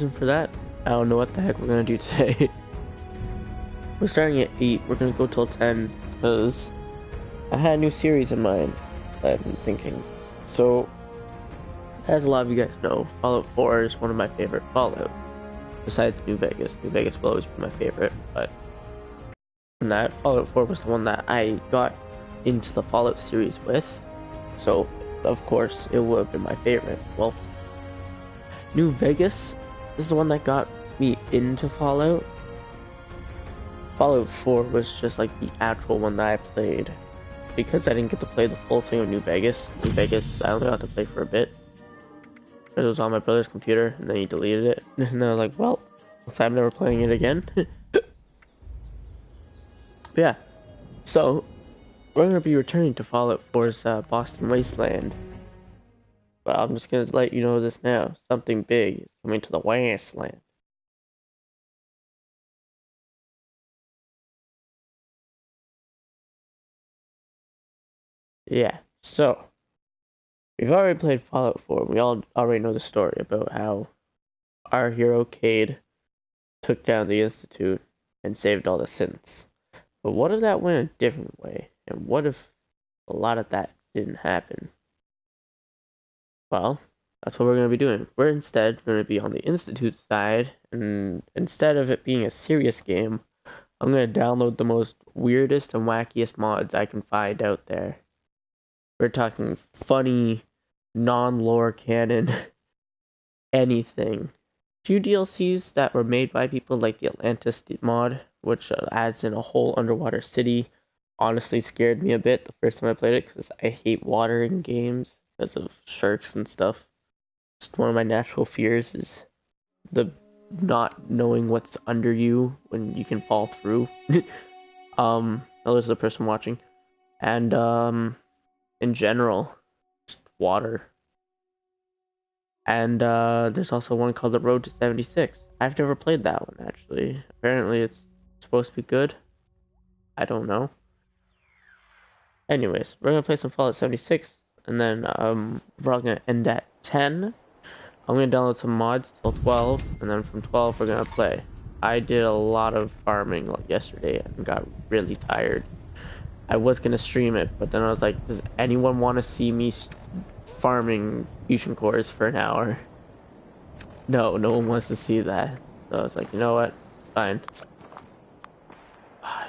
reason for that, I don't know what the heck we're gonna do today. We're starting at 8, we're gonna go till 10, because I had a new series in mind that I've been thinking. So, as a lot of you guys know, Fallout 4 is one of my favorite Fallout. Besides New Vegas. New Vegas will always be my favorite, but that Fallout 4 was the one that I got into the Fallout series with. So, of course, it would have been my favorite. Well, New Vegas is the one that got me into Fallout. Fallout 4 was just like the actual one that I played. Because I didn't get to play the full thing of New Vegas. New Vegas, I only got to play for a bit. It was on my brother's computer, and then he deleted it. And I was like, well, I'm never playing it again. But yeah, so we're going to be returning to Fallout 4's Boston Wasteland. But I'm just going to let you know this now. Something big is coming to the Wasteland. Yeah, so we've already played Fallout 4. We all already know the story about how our hero Cade took down the Institute and saved all the synths. But what if that went a different way? And what if a lot of that didn't happen? Well, that's what we're going to be doing. We're instead going to be on the Institute side, and instead of it being a serious game, I'm going to download the most weirdest and wackiest mods I can find out there. We're talking funny, non-lore canon, anything. Few DLCs that were made by people like the Atlantis mod, which adds in a whole underwater city, honestly scared me a bit the first time I played it because I hate water in games because of sharks and stuff. Just one of my natural fears is the not knowing what's under you when you can fall through. There's the person watching. And in general, just water. And there's also one called The Road to 76. I've never played that one, actually. Apparently it's supposed to be good. I don't know. Anyways, we're gonna play some Fallout 76, and then we're all gonna end at 10. I'm gonna download some mods till 12, and then from 12 we're gonna play. I did a lot of farming like yesterday and got really tired. I was gonna stream it, but then I was like, does anyone want to see me farming fusion cores for an hour? No, no one wants to see that. So I was like, you know what? Fine.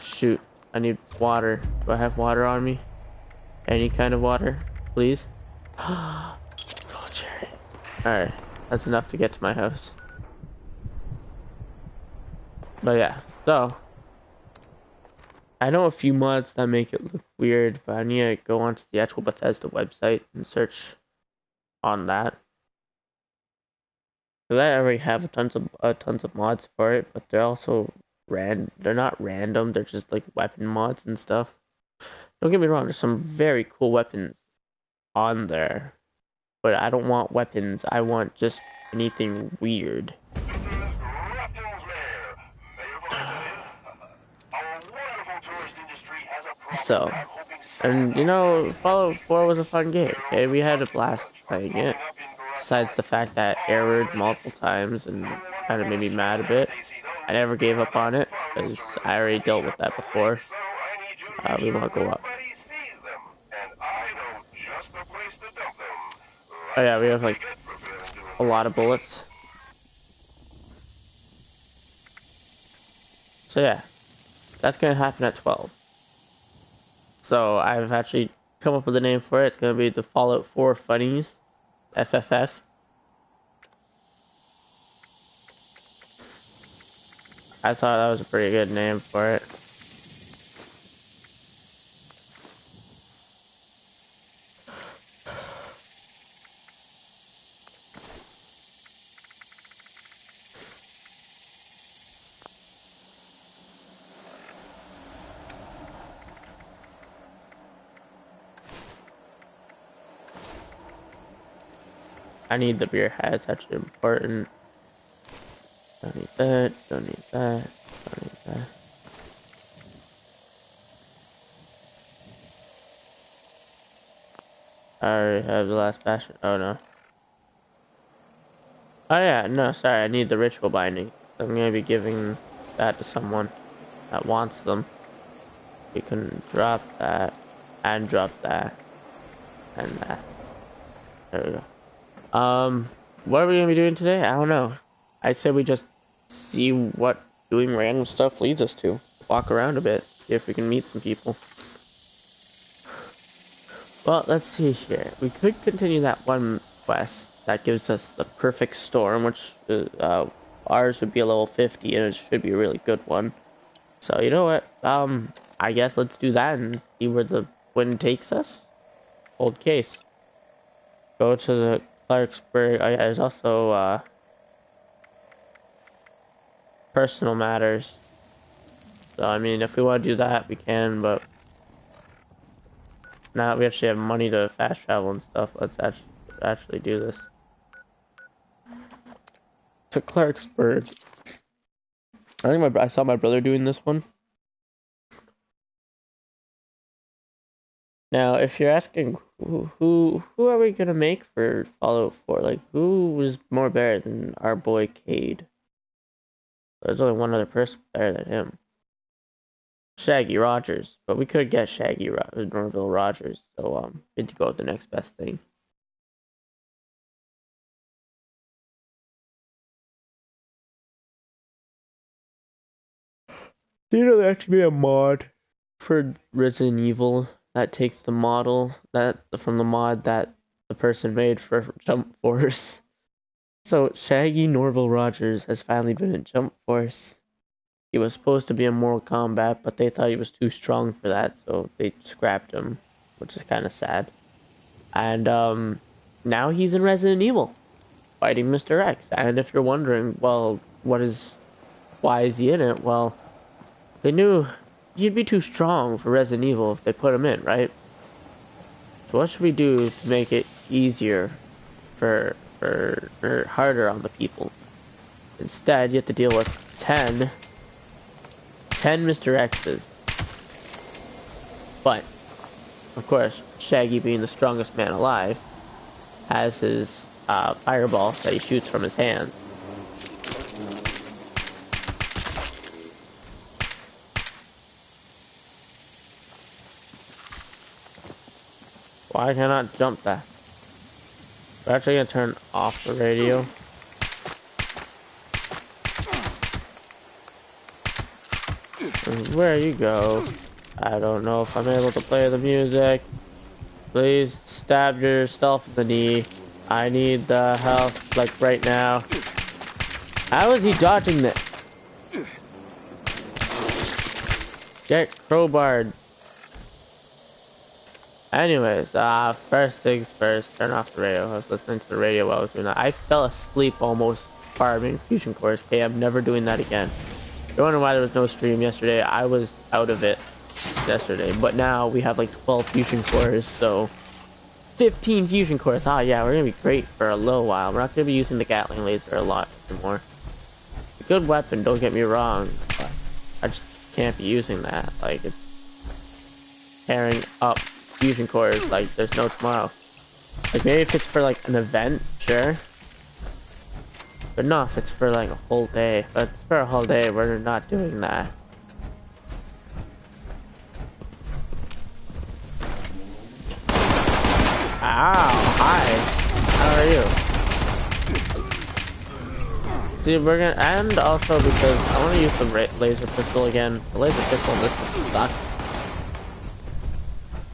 Shoot, I need water. Do I have water on me? Any kind of water, please? Oh, cherry. Alright, that's enough to get to my house. But yeah, so I know a few mods that make it look weird, but I need to go onto the actual Bethesda website and search on that. Cause I already have tons of mods for it, but they're also they're not random, they're just like weapon mods and stuff. Don't get me wrong, there's some very cool weapons on there. But I don't want weapons, I want just anything weird. So, and you know, Fallout 4 was a fun game, okay? We had a blast playing it. Besides the fact that it errored multiple times and kind of made me mad a bit. I never gave up on it, because I already dealt with that before. We want to go up. Oh yeah, we have like a lot of bullets. So yeah, that's gonna happen at 12. So I've actually come up with a name for it. It's gonna be the Fallout 4 Funnies, FFF. I thought that was a pretty good name for it. I need the beer hat, it's actually important. Don't need that, don't need that, don't need that. I already have the last bastion. Oh no. Oh yeah, no, sorry, I need the ritual binding. I'm gonna be giving that to someone that wants them. You can drop that, and drop that, and that. There we go. What are we gonna be doing today? I don't know. I said we just see what doing random stuff leads us to. Walk around a bit, see if we can meet some people. Well, let's see here. We could continue that one quest that gives us the perfect storm, which ours would be a level 50, and it should be a really good one. So you know what? I guess let's do that and see where the wind takes us. Old case. Go to the Clarksburg. Oh yeah, there's also personal matters. So I mean, if we want to do that, we can. But now that we actually have money to fast travel and stuff, let's actually do this. To Clarksburg. I think I saw my brother doing this one. Now, if you're asking who are we gonna make for Fallout 4, like who was more better than our boy Cade? There's only one other person better than him. Shaggy Rogers, but we could get Norville Rogers, so we had to go with the next best thing. Do you know there actually be a mod for Resident Evil that takes the model from the mod that the person made for Jump Force? So Shaggy Norville Rogers has finally been in Jump Force. He was supposed to be in Mortal Kombat, but they thought he was too strong for that, so they scrapped him, which is kind of sad. And now he's in Resident Evil, fighting Mr. X. And if you're wondering, well, why is he in it? Well, they knew he'd be too strong for Resident Evil if they put him in, right? So what should we do to make it easier or harder on the people? Instead, you have to deal with 10 Mr. X's. But, of course, Shaggy, being the strongest man alive, has his fireball that he shoots from his hand. Why can't I jump that? We're actually gonna turn off the radio. Where you go? I don't know if I'm able to play the music. Please stab yourself in the knee. I need the health, like right now. How is he dodging this? Get crowbarred. Anyways, first things first, turn off the radio. I was listening to the radio while I was doing that. I fell asleep almost farming fusion cores. Okay, I'm never doing that again. You're wondering why there was no stream yesterday. I was out of it yesterday, but now we have like 12 fusion cores, so 15 fusion cores. Ah, yeah, we're gonna be great for a little while. We're not gonna be using the Gatling laser a lot anymore. A good weapon, don't get me wrong, but I just can't be using that. Like, it's tearing up fusion cores like there's no tomorrow. Like, maybe if it's for like an event, sure. But not if it's for like a whole day. If it's for a whole day, we're not doing that. Ow, hi. How are you? See, we're gonna, and also because I want to use the laser pistol again. The laser pistol in this one sucks.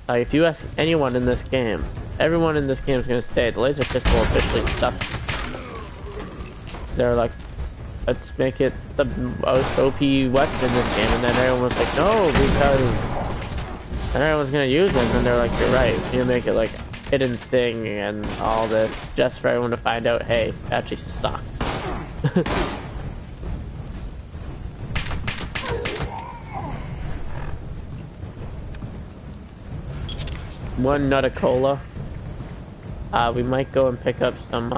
Like, if you ask anyone in this game, everyone in this game is gonna say the laser pistol officially sucks. They're like, let's make it the most OP weapon in this game, and then everyone was like, no, because and everyone's gonna use it, and then they're like, you're right, you make it like a hidden thing and all this, just for everyone to find out, hey, it actually sucks. One nut of cola. We might go and pick up some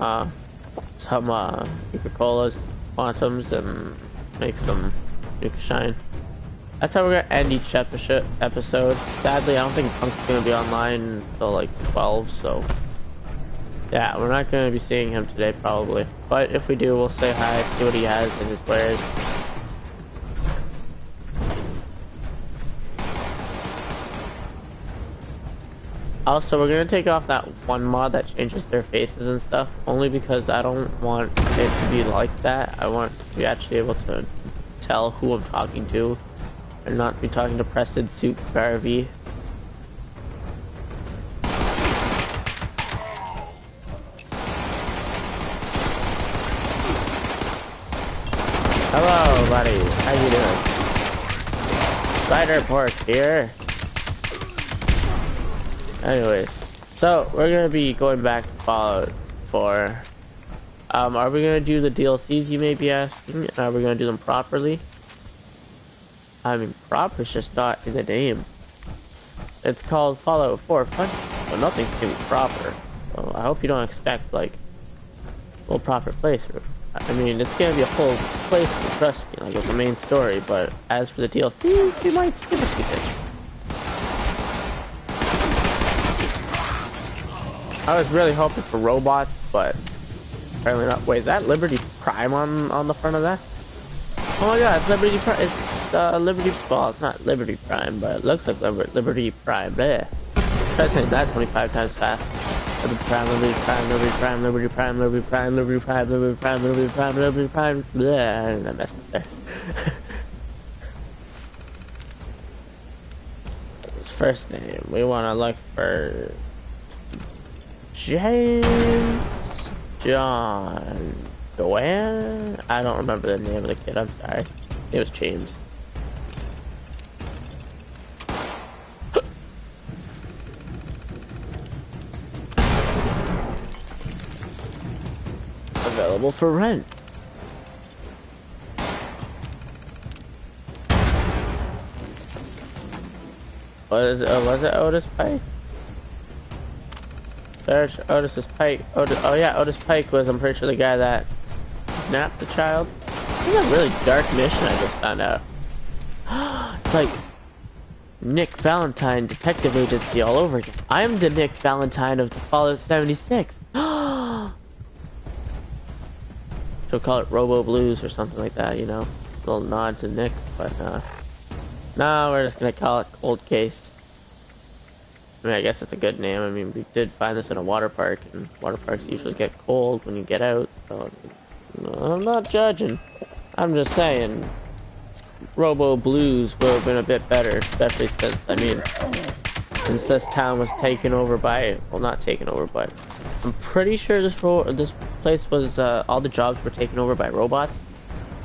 Nuka-Colas, Quantums, and make some Nuka Shine. That's how we're gonna end each episode. Sadly, I don't think Punk's gonna be online until like 12, so Yeah, we're not going to be seeing him today probably. But if we do, we'll say hi, see what he has in his wares. Also, we're going to take off that one mod that changes their faces and stuff, only because I don't want it to be like that. I want to be actually able to tell who I'm talking to, and not be talking to Preston Soup Garvey. Hello, buddy. How you doing? Spider Pork here. Anyways, so we're gonna be going back to Fallout 4. Are we gonna do the DLCs, you may be asking? Are we gonna do them properly? I mean, proper is just not in the name. It's called Fallout 4 Fun, but nothing can be proper. So I hope you don't expect, like, a full proper playthrough. I mean, it's gonna be a full playthrough, trust me, like, with the main story, but as for the DLCs, we might skip a few things. I was really hoping for robots, but apparently not. Wait, is that Liberty Prime on the front of that? Oh my god, it's Liberty Prime. It's Liberty. Well, it's not Liberty Prime, but it looks like Liberty Prime. Bleh. Try saying that 25 times fast. Liberty Prime, Liberty Prime, Liberty Prime, Liberty Prime, Liberty Prime, Liberty Prime, Liberty Prime, Liberty Prime, Liberty Prime. Bleh, I messed up there. His first name. We want to look for James John Doan? I don't remember the name of the kid, I'm sorry. It was James. Available for rent. Was it Otis Pike? Search Otis's Pike. Oh yeah, Otis Pike was, I'm pretty sure, the guy that kidnapped the child. This is a really dark mission I just found out. It's like Nick Valentine Detective Agency all over again. I'm the Nick Valentine of the Fallout 76. She'll call it Robo Blues or something like that, you know? A little nod to Nick, but no, we're just gonna call it Cold Case. I mean, I guess it's a good name. I mean, we did find this in a water park, and water parks usually get cold when you get out, so I'm not judging. I'm just saying, Robo Blues would have been a bit better, especially since, I mean, since this town was taken over by, well, not taken over, but I'm pretty sure this place was, all the jobs were taken over by robots.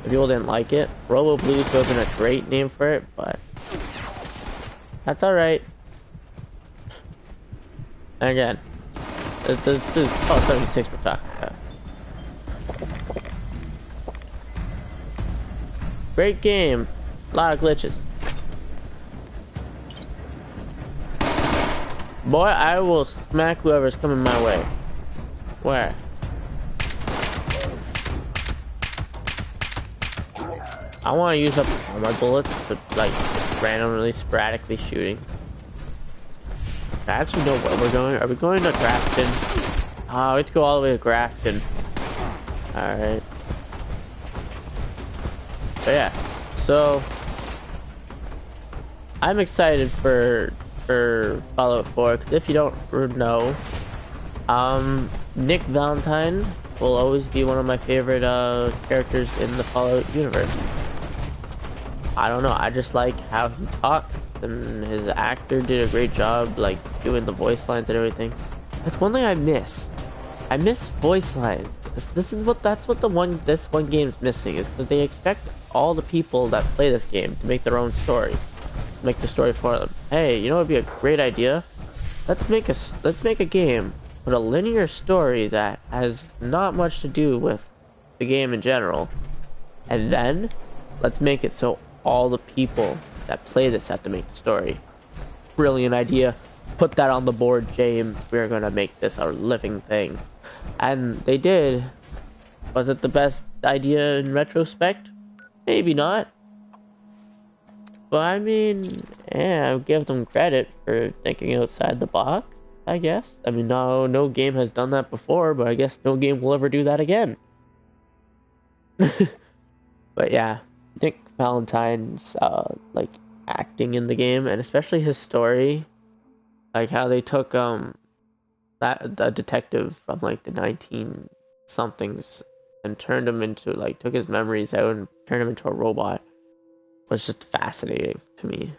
People didn't like it. Robo Blues would have been a great name for it, but that's alright. And again, this is Fallout 76 we're talking about. Great game. A lot of glitches. Boy, I will smack whoever's coming my way. Where? I want to use up all my bullets, but like randomly, sporadically shooting. I actually know where we're going. Are we going to Grafton? Oh, we have to go all the way to Grafton. Alright. But yeah, so I'm excited for Fallout 4, because if you don't know, Nick Valentine will always be one of my favorite characters in the Fallout universe. I don't know, I just like how he talked, and his actor did a great job, like, doing the voice lines and everything. That's one thing I miss. I miss voice lines. That's what this one game's missing, is because they expect all the people that play this game to make their own story, make the story for them. Hey, you know what would be a great idea? Let's make a game with a linear story that has not much to do with the game in general, and then let's make it so all the people that play this have to make the story. Brilliant idea. Put that on the board, James. We're gonna make this a living thing. And they did. Was it the best idea in retrospect? Maybe not. But I mean, yeah, I'll give them credit for thinking outside the box. I guess. I mean, no game has done that before, but I guess no game will ever do that again. But yeah, Nick Valentine's like acting in the game, and especially his story, like how they took that detective from like the 19 somethings and turned him into like took his memories out and turned him into a robot was just fascinating to me.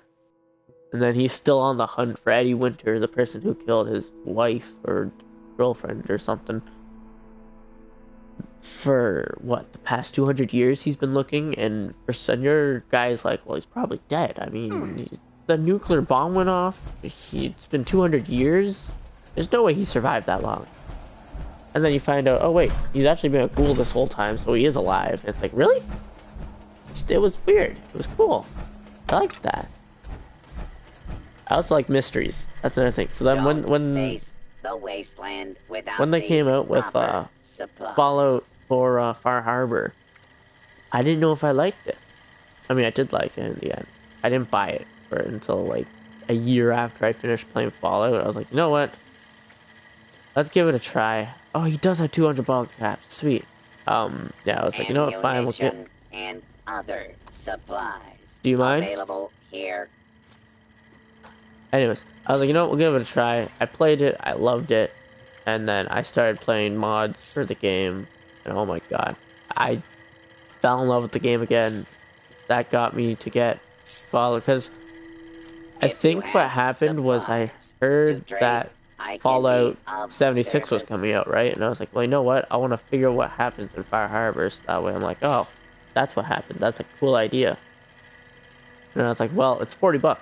And then he's still on the hunt for Eddie Winter, the person who killed his wife or girlfriend or something. For what, the past 200 years he's been looking, and for Senor guy's like, well, he's probably dead. I mean, the nuclear bomb went off. It's been 200 years. There's no way he survived that long. And then you find out, oh wait, he's actually been a ghoul this whole time, so he is alive. And it's like, really? It was weird. It was cool. I liked that. I also like mysteries. That's another thing. So then when the wasteland without they came out with Fallout for Far Harbor, I didn't know if I liked it. I mean, I did like it in the end. I didn't buy it until like a year after I finished playing Fallout. I was like, you know what? Let's give it a try. Oh, he does have 200 bottle caps. Sweet. Yeah, I was like, you know what? Fine, we'll get. And other supplies. Do you mind? Available here. Anyways, I was like, you know what? We'll give it a try. I played it. I loved it. And then I started playing mods for the game. And oh my god. I fell in love with the game again. That got me to get Fallout. Because I think what happened was I heard that Fallout 76 was coming out, right? And I was like, well, you know what? I want to figure out what happens in Far Harbor. So that way I'm like, oh, that's what happened. That's a cool idea. And I was like, well, it's $40.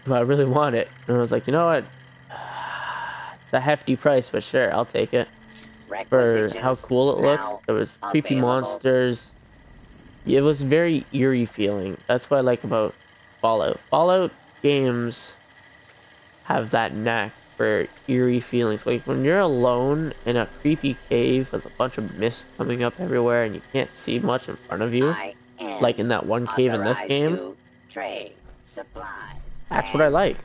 But I really want it. And I was like, you know what? The hefty price, but sure, I'll take it. For how cool it looked. There was creepy monsters. It was very eerie feeling. That's what I like about Fallout. Fallout games have that knack for eerie feelings. Like when you're alone in a creepy cave with a bunch of mist coming up everywhere and you can't see much in front of you. Like in that one cave in this game. That's what I like.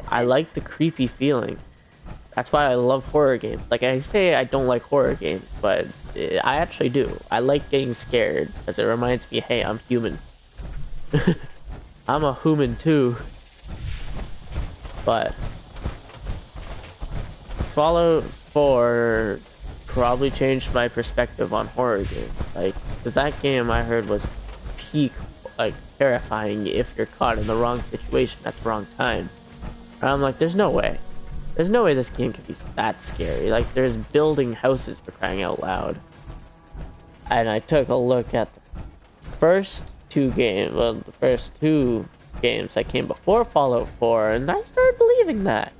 I like the creepy feeling. That's why I love horror games. Like I say I don't like horror games, but I actually do. I like getting scared because it reminds me, hey, I'm human. I'm a human too. But Fallout 4 probably changed my perspective on horror games. Like, 'cause that game I heard was peak, like, terrifying if you're caught in the wrong situation at the wrong time. And I'm like, there's no way. There's no way this game can be that scary. Like, there's building houses for crying out loud. And I took a look at the first two games that came before Fallout 4, and I started believing that.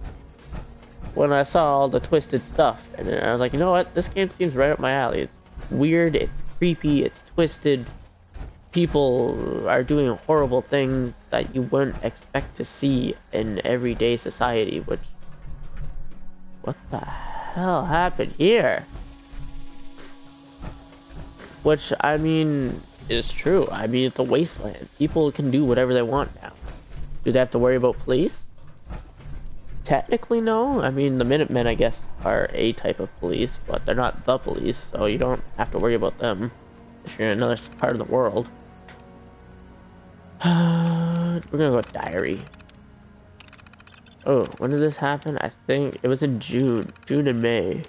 When I saw all the twisted stuff, and I was like, you know what? This game seems right up my alley. It's weird, it's creepy, it's twisted. People are doing horrible things that you wouldn't expect to see in everyday society, which... What the hell happened here? Which, I mean, is true. I mean, it's a wasteland. People can do whatever they want now. Do they have to worry about police? Technically, no. I mean, the Minutemen, I guess, are a type of police, but they're not the police, so you don't have to worry about them if you're in another part of the world. We're gonna go with diary. Oh, when did this happen? I think it was in June and May.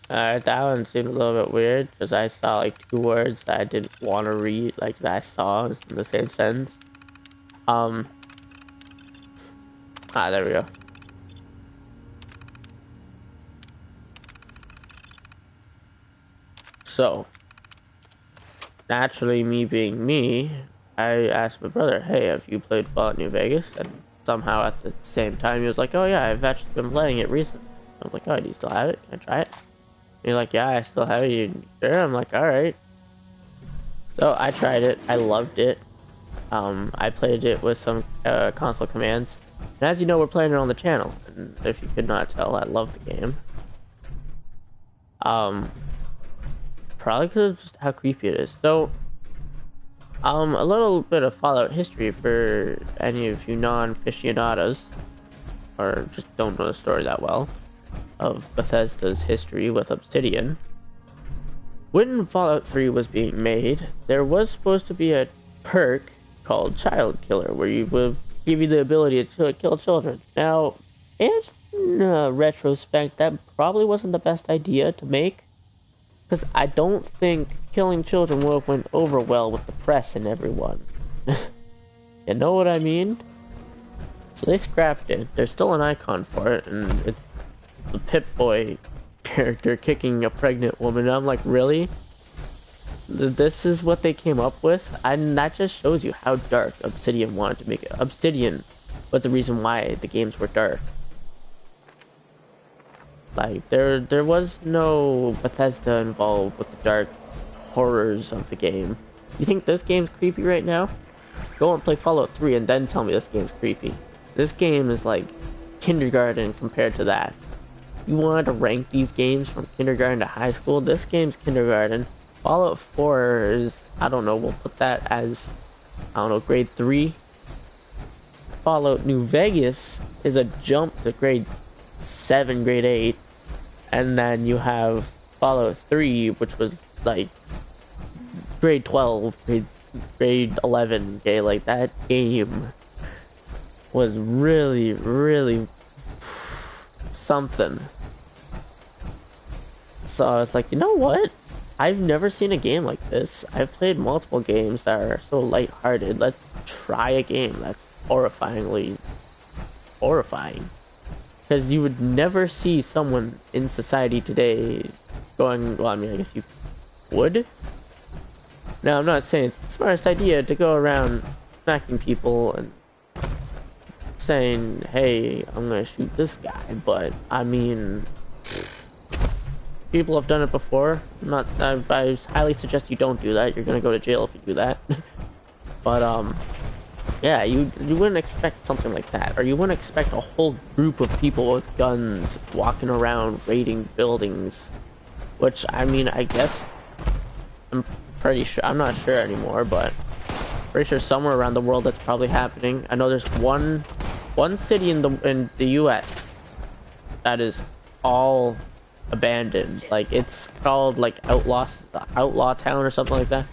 That one seemed a little bit weird because I saw like two words that I didn't want to read, like that I saw in the same sentence. There we go. So, naturally, me being me, I asked my brother, hey, have you played Fallout New Vegas? And somehow at the same time, he was like, oh yeah, I've actually been playing it recently. I was like, oh, do you still have it? Can I try it? And you're like, yeah, I still have it. You sure? I'm like, alright. So, I tried it. I loved it. I played it with some console commands. And as you know, we're playing it on the channel. And if you could not tell, I love the game. probably because of just how creepy it is. So, a little bit of Fallout history for any of you non-aficionados, or just don't know the story that well, of Bethesda's history with Obsidian. When Fallout 3 was being made, there was supposed to be a perk called Child Killer, where you would give you the ability to kill children. Now, in retrospect, that probably wasn't the best idea to make, because I don't think killing children would have went over well with the press and everyone. You know what I mean? So they scrapped it. There's still an icon for it, and it's the Pip-Boy character kicking a pregnant woman. And I'm like, really? This is what they came up with? And that just shows you how dark Obsidian wanted to make it. Obsidian was the reason why the games were dark. Like, there was no Bethesda involved with the dark horrors of the game. You think this game's creepy right now? Go and play Fallout 3 and then tell me this game's creepy. This game is like kindergarten compared to that. You wanted to rank these games from kindergarten to high school? This game's kindergarten. Fallout 4 is, I don't know, we'll put that as, I don't know, grade 3. Fallout New Vegas is a jump to grade 7, grade 8. And then you have Fallout 3, which was like grade 12, grade 11, okay? Like, that game was really, really something. So I was like, you know what? I've never seen a game like this. I've played multiple games that are so lighthearted. Let's try a game that's horrifyingly horrifying. Because you would never see someone in society today going, well, I mean, I guess you would. Now, I'm not saying it's the smartest idea to go around smacking people and saying, hey, I'm gonna shoot this guy, but, I mean, people have done it before. I highly suggest you don't do that. You're gonna go to jail if you do that. But, yeah, you wouldn't expect something like that, or you wouldn't expect a whole group of people with guns walking around raiding buildings, which, I mean, I guess, I'm pretty sure, I'm not sure anymore, but pretty sure somewhere around the world that's probably happening. I know there's one city in the US that is all abandoned, like, it's called, like, Outlaw Town or something like that.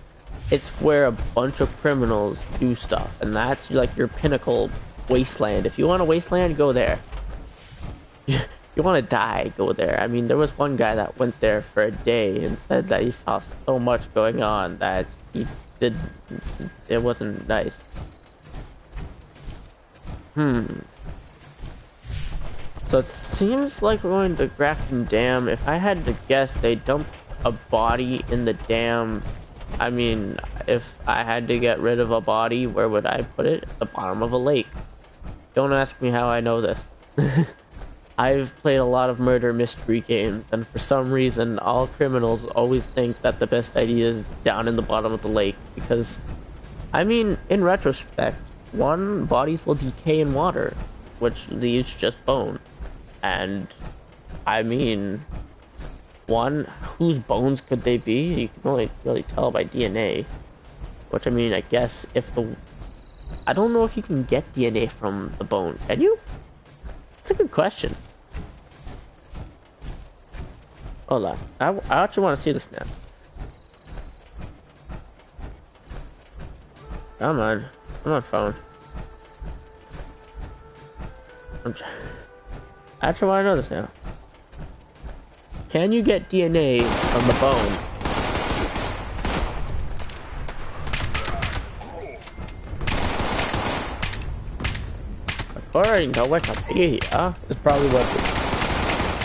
It's where a bunch of criminals do stuff, and that's like your pinnacle wasteland. If you want a wasteland, go there. You want to die, go there. I mean, there was one guy that went there for a day and said that he saw so much going on that it wasn't nice. So it seems like we're going to Grafton Dam. If I had to guess, they dumped a body in the dam. I mean, if I had to get rid of a body, where would I put it? At the bottom of a lake. Don't ask me how I know this. I've played a lot of murder mystery games, and for some reason, all criminals always think that the best idea is down in the bottom of the lake, because, I mean, in retrospect, bodies will decay in water, which leaves just bone. And, I mean, whose bones could they be? You can only really tell by DNA. Which, I mean, I guess I don't know if you can get DNA from the bone. Can you? That's a good question. Hold on. I actually want to see this now. Come on. Come on, phone. I actually want to know this now. Can you get DNA from the bone? According to Wikipedia, is probably what it's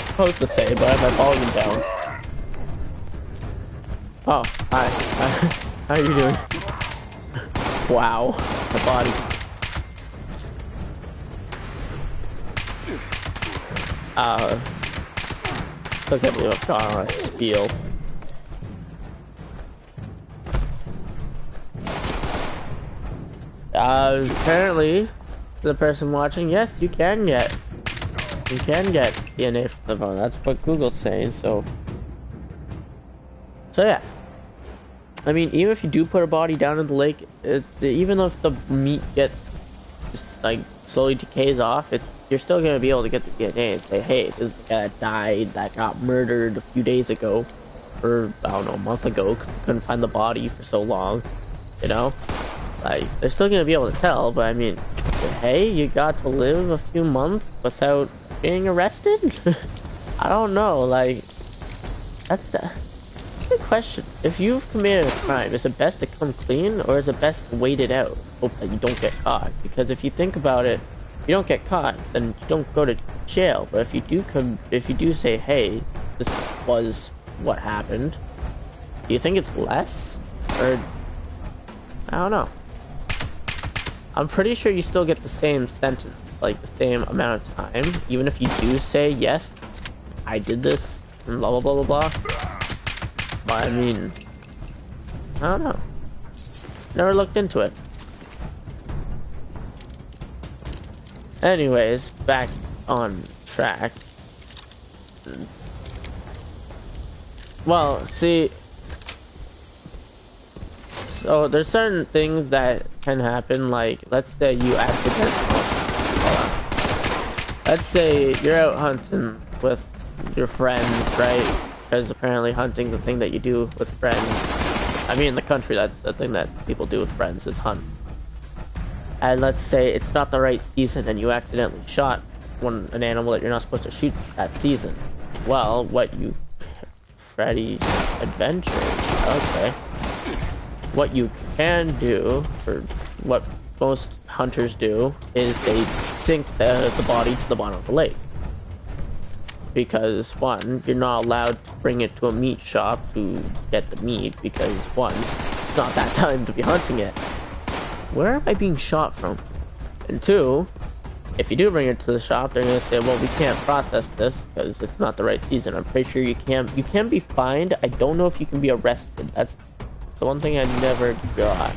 supposed to say, but I have my volume down. Oh, hi. How are you doing? Wow, the body. Still can't believe I've gone on a spiel. Apparently, the person watching, yes, you can get DNA from the bone. That's what Google's saying, so yeah. I mean, even if you do put a body down in the lake, even if the meat gets just, like slowly decays off, you're still gonna be able to get the DNA and say, hey, this is the guy that died, that got murdered a few days ago, or I don't know, a month ago. Couldn't find the body for so long, you know. Like, they're still gonna be able to tell, but I mean, hey, you got to live a few months without being arrested? I don't know, like, that's a good question. If you've committed a crime, is it best to come clean, or is it best to wait it out, hope that you don't get caught? Because if you think about it, if you don't get caught, then you don't go to jail. But if you do say, hey, this was what happened, do you think it's less? Or, I don't know. I'm pretty sure you still get the same sentence, like the same amount of time, even if you do say, yes, I did this, and blah blah blah blah blah. But I mean, I don't know. Never looked into it. Anyways, back on track. Well, see, so there's certain things that can happen, like, let's say you accidentally, let's say you're out hunting with your friends, right? Because apparently hunting's a thing that you do with friends. I mean, in the country, that's the thing that people do with friends, is hunt. And let's say it's not the right season and you accidentally shot an animal that you're not supposed to shoot that season. Well, Freddy's Adventure, okay. What you can do, or what most hunters do, is they sink the body to the bottom of the lake. Because, one, you're not allowed to bring it to a meat shop to get the meat, because, one, it's not that time to be hunting it. Where am I being shot from? And two, if you do bring it to the shop, they're gonna say, well, we can't process this because it's not the right season. I'm pretty sure you can be fined. I don't know if you can be arrested. That's the one thing I never got.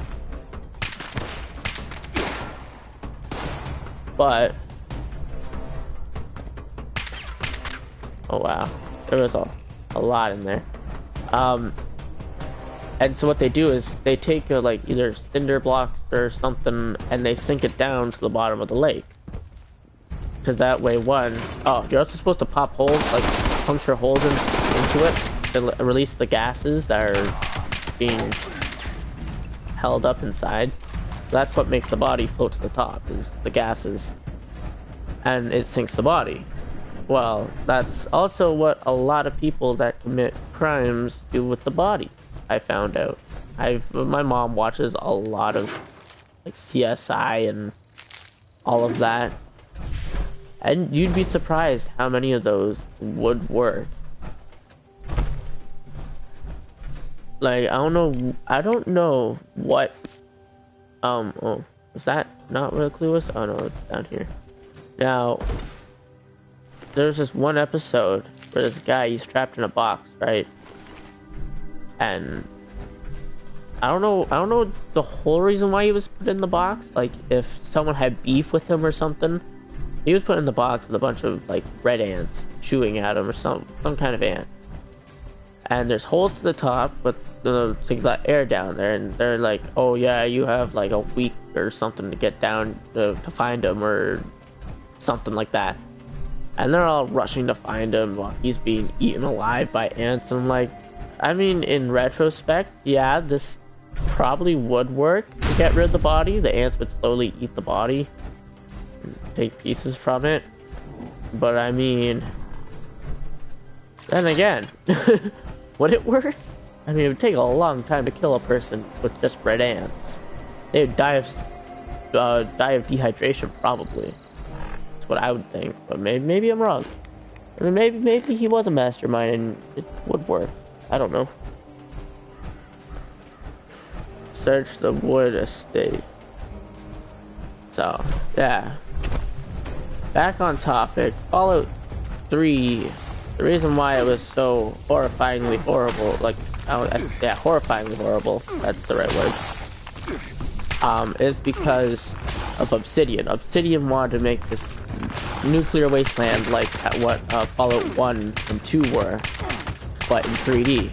But, oh wow, there was a lot in there. And so what they do is they take like either cinder blocks or something and they sink it down to the bottom of the lake. Because that way, you're also supposed to pop holes, like puncture holes into it to release the gases that are being held up inside. That's what makes the body float to the top, is the gases. And it sinks the body. Well, that's also what a lot of people that commit crimes do with the bodies, I found out. My mom watches a lot of like CSI and all of that. And you'd be surprised how many of those would work. Like, I don't know what, oh, is that not where the clue was? Oh no, it's down here. Now, there's this one episode where this guy, he's trapped in a box, right? And I don't know the whole reason why he was put in the box. Like, if someone had beef with him or something, he was put in the box with a bunch of like red ants chewing at him, or some kind of ant. And there's holes to the top, but to let air down there, and they're like, oh yeah, you have like a week or something to get down to find him, or something like that. And they're all rushing to find him while he's being eaten alive by ants. And I'm like, I mean, in retrospect, yeah, this probably would work to get rid of the body. The ants would slowly eat the body and take pieces from it. But I mean, then again, would it work? I mean, it would take a long time to kill a person with just red ants. They would die of dehydration, probably. That's what I would think. But maybe I'm wrong. I mean, maybe he was a mastermind and it would work. I don't know. Search the Wood Estate. So, yeah. Back on topic. Fallout 3. The reason why it was so horrifyingly horrible, like, yeah, horrifyingly horrible, that's the right word, is because of Obsidian. Obsidian wanted to make this nuclear wasteland like what Fallout 1 and 2 were, but in 3D.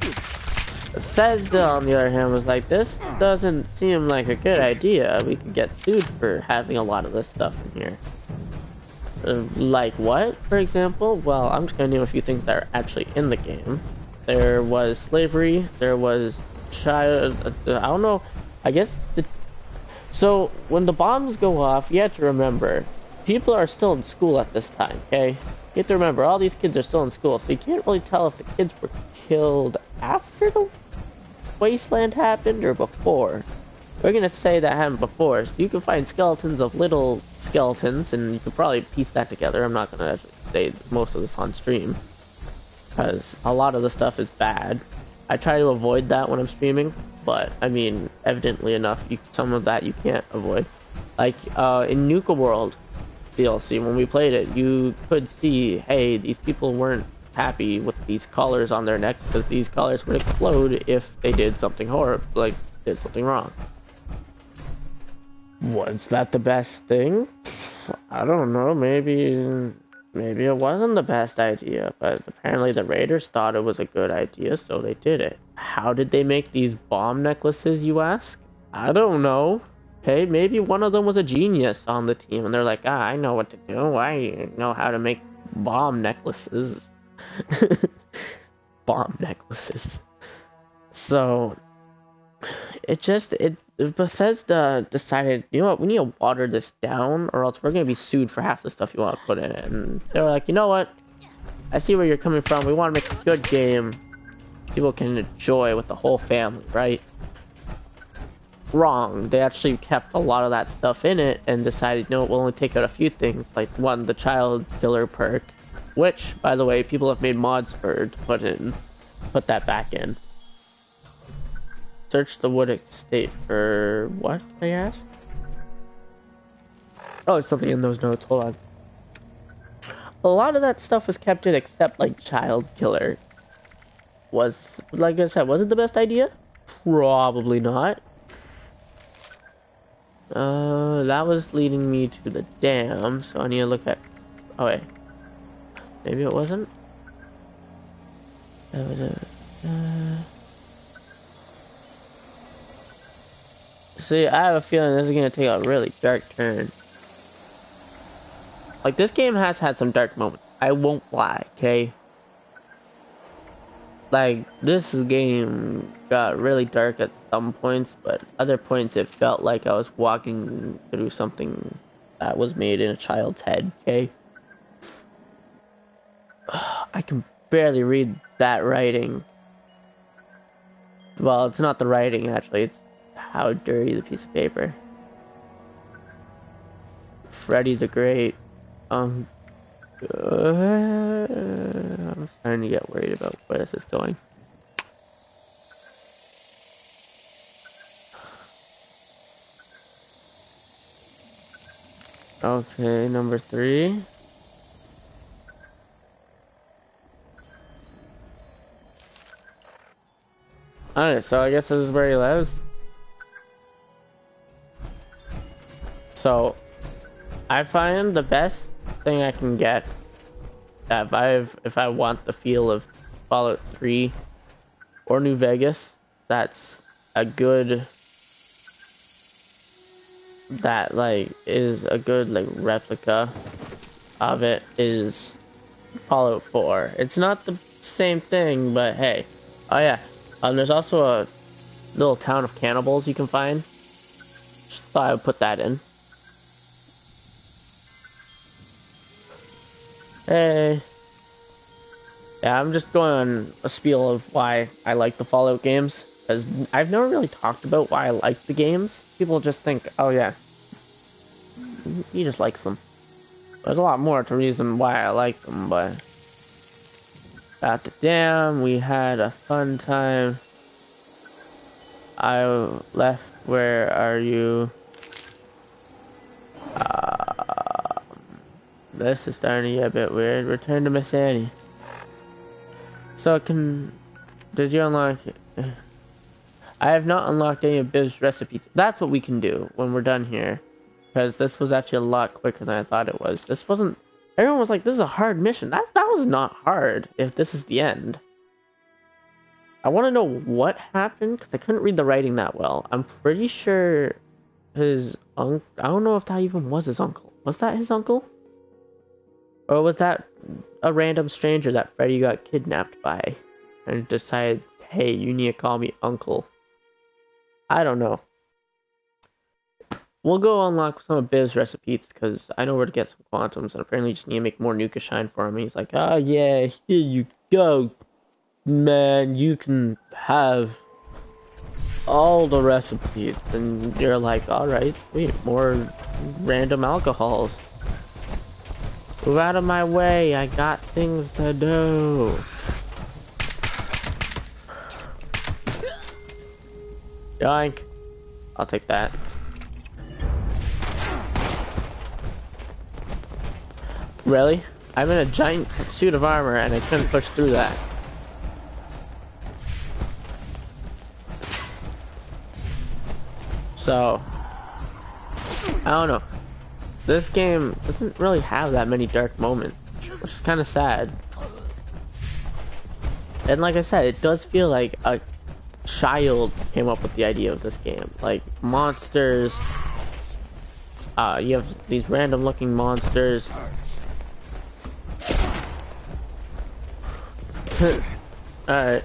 Bethesda, on the other hand, was like, this doesn't seem like a good idea. We could get sued for having a lot of this stuff in here. Like what, for example? Well, I'm just gonna name a few things that are actually in the game. There was slavery, there was child, I don't know, I guess so when the bombs go off, you have to remember, people are still in school at this time, okay? You have to remember, all these kids are still in school, so you can't really tell if the kids were killed after the wasteland happened or before. We're gonna say that happened before. So you can find skeletons of little skeletons, and you can probably piece that together. I'm not gonna say most of this on stream, because a lot of the stuff is bad. I try to avoid that when I'm streaming, but I mean, evidently enough, some of that you can't avoid. Like in Nuka World DLC, when we played it, you could see, hey, these people weren't happy with these collars on their necks because these collars would explode if they did something horrible, like did something wrong. Was that the best thing? I don't know, maybe it wasn't the best idea, but apparently the raiders thought it was a good idea, so they did it. How did they make these bomb necklaces, you ask? I don't know. Okay, maybe one of them was a genius on the team and they're like, I know what to do. I know how to make bomb necklaces. Bomb necklaces. So Bethesda decided, you know what, we need to water this down or else we're gonna be sued for half the stuff you want to put in it. And they were like, you know what, I see where you're coming from. We want to make a good game people can enjoy with the whole family, right? Wrong. They actually kept a lot of that stuff in it and decided, you know, we'll only take out a few things, like one, the child killer perk, which, by the way, people have made mods for to put that back in. Search the wood estate for what, I asked? Oh, there's something in those notes, hold on. A lot of that stuff was kept in except like child killer. Was, like I said, was it the best idea? Probably not. That was leading me to the dam, so I need to look at, oh wait, maybe it wasn't? See, I have a feeling this is gonna take a really dark turn. Like, this game has had some dark moments, I won't lie, okay? Like, this game got really dark at some points, but other points it felt like I was walking through something that was made in a child's head, okay? I can barely read that writing. Well, it's not the writing, actually, it's how dirty the piece of paper. Freddy the Great. I'm starting to get worried about where this is going. Okay, number 3. Alright, so I guess this is where he lives. So, I find the best thing I can get, if I want the feel of Fallout 3 or New Vegas, that's a good, that like is a good like replica of it, is Fallout 4. It's not the same thing, but hey. Oh yeah, there's also a little town of cannibals you can find. Just thought I would put that in. Hey. Yeah, I'm just going on a spiel of why I like the Fallout games, because I've never really talked about why I like the games. People just think, oh yeah, he just likes them. There's a lot more to reason why I like them, but at the dam, we had a fun time. I left, where are you? This is starting to get a bit weird. Return to Miss Annie. So did you unlock it? I have not unlocked any of Biv's recipes. That's what we can do when we're done here. Because this was actually a lot quicker than I thought it was. This wasn't, everyone was like, this is a hard mission. That was not hard, if this is the end. I want to know what happened because I couldn't read the writing that well. I'm pretty sure his uncle. I don't know if that even was his uncle. Was that his uncle? Or was that a random stranger that Freddy got kidnapped by and decided, hey, you need to call me uncle? I don't know. We'll go unlock some of Biv's recipes because I know where to get some quantums and apparently just need to make more Nuka Shine for him. He's like, oh yeah, here you go, man. You can have all the recipes. And you're like, alright, sweet, more random alcohols. Move out of my way, I got things to do. Yoink. I'll take that. Really? I'm in a giant suit of armor and I couldn't push through that. So, I don't know. This game doesn't really have that many dark moments, which is kind of sad. And like I said, it does feel like a child came up with the idea of this game. Like, monsters. You have these random looking monsters. Alright.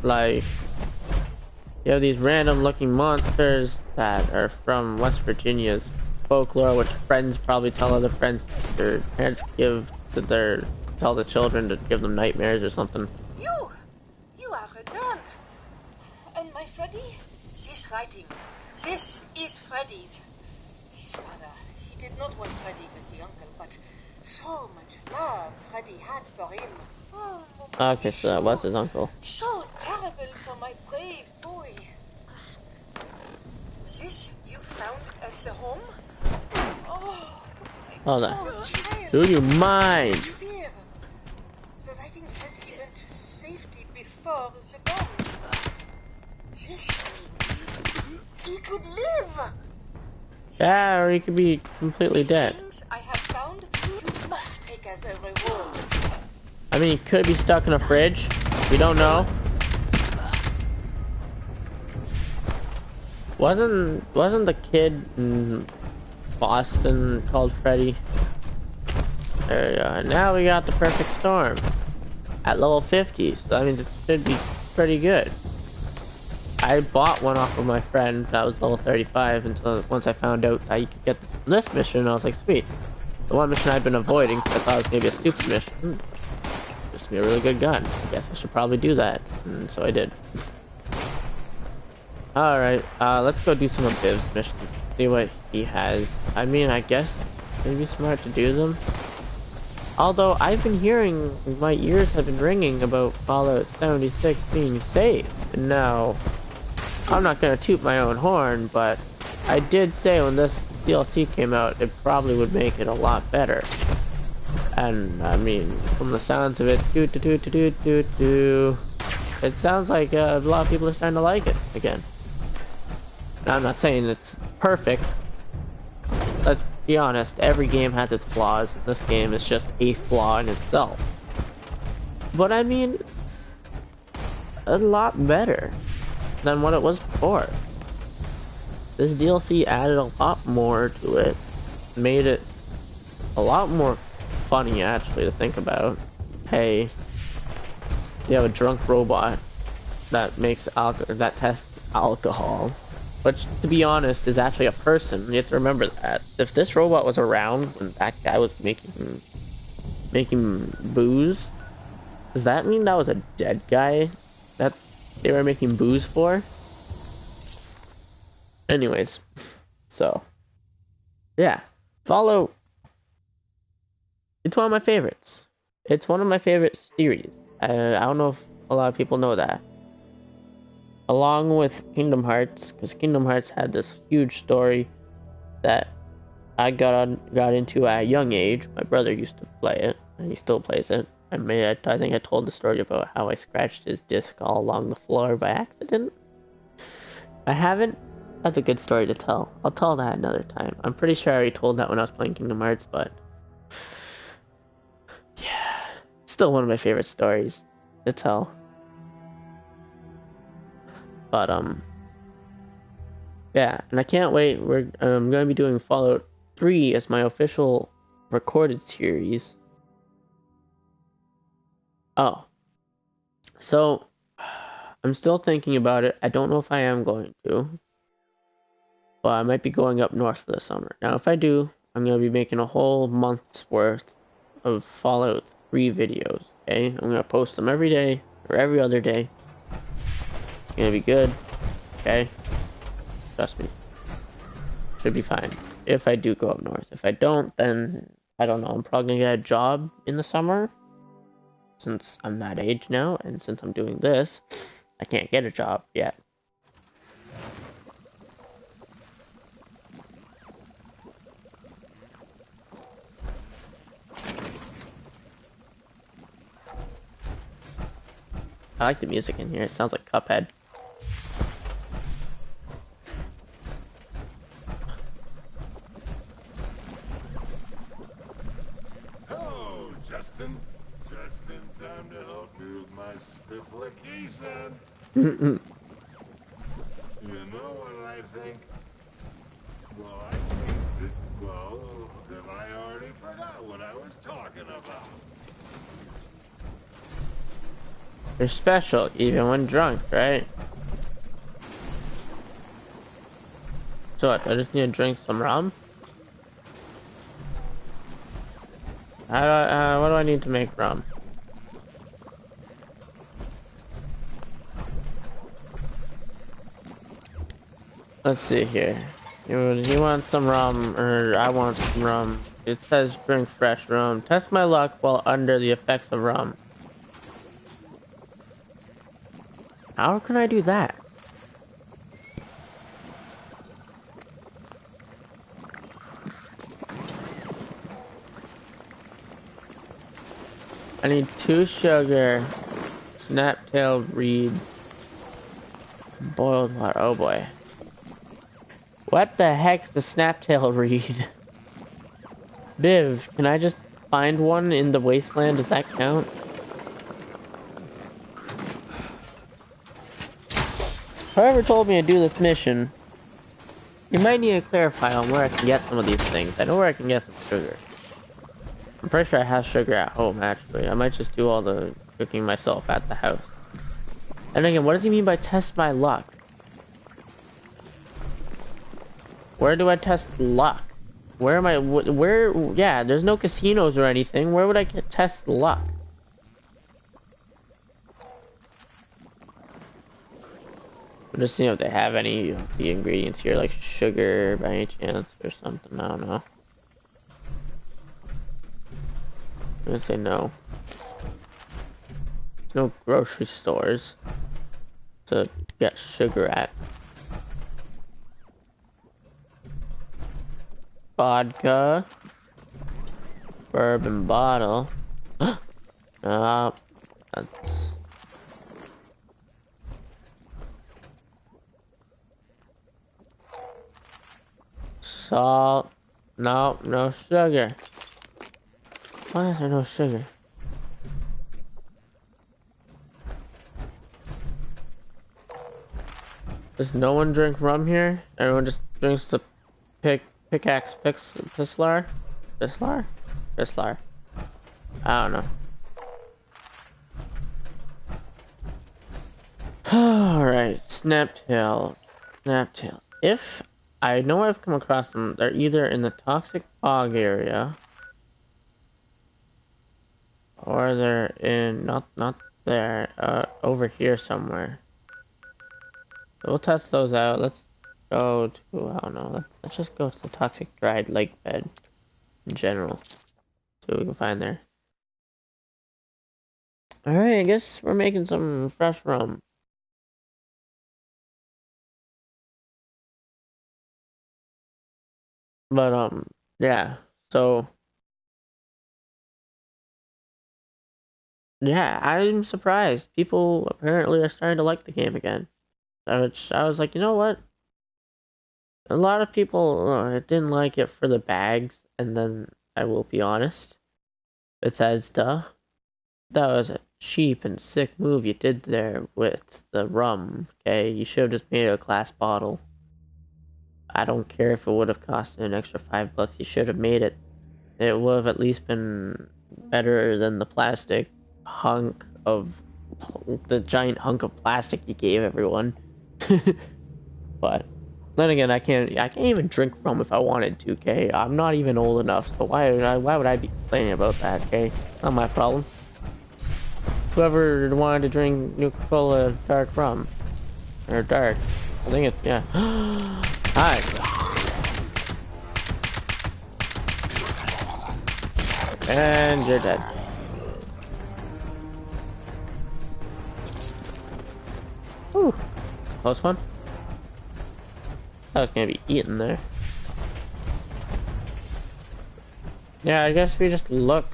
Like, you have these random looking monsters that are from West Virginia's folklore, which friends probably tell other friends, their parents tell the children to give them nightmares or something. You are returned. And my Freddy? This writing. This is Freddy's. His father, he did not want Freddy with the uncle, but so much love Freddy had for him. Oh, okay, so that was his uncle. So terrible for my brave boy. This you found at the home? Hold on. Do you mind? Fear. The writing says he went to safety before the bombs. This... he could live! Yeah, or he could be completely dead. Things I have found, you must take as a reward. I mean, he could be stuck in a fridge. We don't know. Wasn't the kid in Boston called Freddy? There we go. Now we got the perfect storm at level 50, so that means it should be pretty good. I bought one off of my friend that was level 35 until once I found out that you could get this mission, I was like, sweet. The one mission I'd been avoiding because I thought it was maybe a stupid mission. Just be a really good gun. I guess I should probably do that, and so I did. Alright, let's go do some of Biv's missions. See what he has. I mean, I guess it'd be smart to do them. Although, I've been hearing, my ears have been ringing about Fallout 76 being safe. And now, I'm not gonna toot my own horn, but I did say when this DLC came out, it probably would make it a lot better. And, I mean, from the sounds of it, it sounds like a lot of people are starting to like it again. Now, I'm not saying it's perfect. Let's be honest, every game has its flaws. This game is just a flaw in itself. But I mean, it's a lot better than what it was before. This DLC added a lot more to it. Made it a lot more funny, actually, to think about. Hey, you have a drunk robot that that tests alcohol. Which, to be honest, is actually a person. You have to remember that. If this robot was around when that guy was making booze, does that mean that was a dead guy that they were making booze for? Anyways, so, yeah. Fallout, it's one of my favorites. It's one of my favorite series. I don't know if a lot of people know that. Along with Kingdom Hearts, because Kingdom Hearts had this huge story that I got into at a young age. My brother used to play it, and he still plays it. I think I told the story about how I scratched his disc all along the floor by accident. I haven't. That's a good story to tell. I'll tell that another time. I'm pretty sure I already told that when I was playing Kingdom Hearts, but yeah. still one of my favorite stories to tell. But yeah, and I can't wait. I'm going to be doing Fallout 3 as my official recorded series. Oh, so I'm still thinking about it. I don't know if I am going to, but I might be going up north for the summer. Now, if I do, I'm going to be making a whole month's worth of Fallout 3 videos. Okay, I'm going to post them every day or every other day. It's going to be good. Okay, trust me. Should be fine if I do go up north. If I don't, then I don't know. I'm probably gonna get a job in the summer since I'm that age now, and since I'm doing this, I can't get a job yet. I like the music in here. It sounds like Cuphead. Justin. Just in time to help me with my spifflication. You know what I think? Well, I think that I already forgot what I was talking about. You're special, even when drunk, right? So what, I just need to drink some rum? What do I need to make rum? Let's see here. You want some rum, or I want some rum. It says drink fresh rum. Test my luck while under the effects of rum. How can I do that? I need 2 sugar, snap-tailed reed, boiled water. Oh boy. What the heck's the snap-tailed reed? Biv, can I just find one in the wasteland? Does that count? Whoever told me to do this mission, you might need to clarify on where I can get some of these things. I know where I can get some sugar. I'm pretty sure I have sugar at home, actually. I might just do all the cooking myself at the house. And again, what does he mean by test my luck? Where do I test luck? Where am I? Where? Yeah, there's no casinos or anything. Where would I test luck? I'm just seeing if they have any of the ingredients here, like sugar by any chance or something. I don't know. I'm gonna say no. No grocery stores to get sugar at. Vodka. Bourbon bottle. No, that's... Salt. No, no sugar. Why is there no sugar? Does no one drink rum here? Everyone just drinks the pickaxe Pislar? Pislar? I don't know. Alright, Snaptail. If I know I've come across them, they're either in the toxic fog area, or they're in not there, over here somewhere. So we'll test those out. Let's go to, I don't know, let's just go to the toxic dried lake bed in general. See what we can find there. Alright, I guess we're making some fresh rum. But yeah, so yeah, I'm surprised. People apparently are starting to like the game again. I was like, you know what? A lot of people didn't like it for the bags, and then I will be honest, Bethesda, that was a cheap and sick move you did there with the rum, okay? You should have just made it a glass bottle. I don't care if it would have cost an extra $5. You should have made it. It would have at least been better than the plastic hunk of the giant hunk of plastic you gave everyone. But then again, I can't even drink rum if I wanted to. Okay, I'm not even old enough, so why would I be complaining about that? Okay, not my problem. Whoever wanted to drink Nuka-Cola dark rum or dark, I think it's yeah. Alright. And you're dead. Whew. Close one. I was gonna be eaten there. Yeah, I guess we just look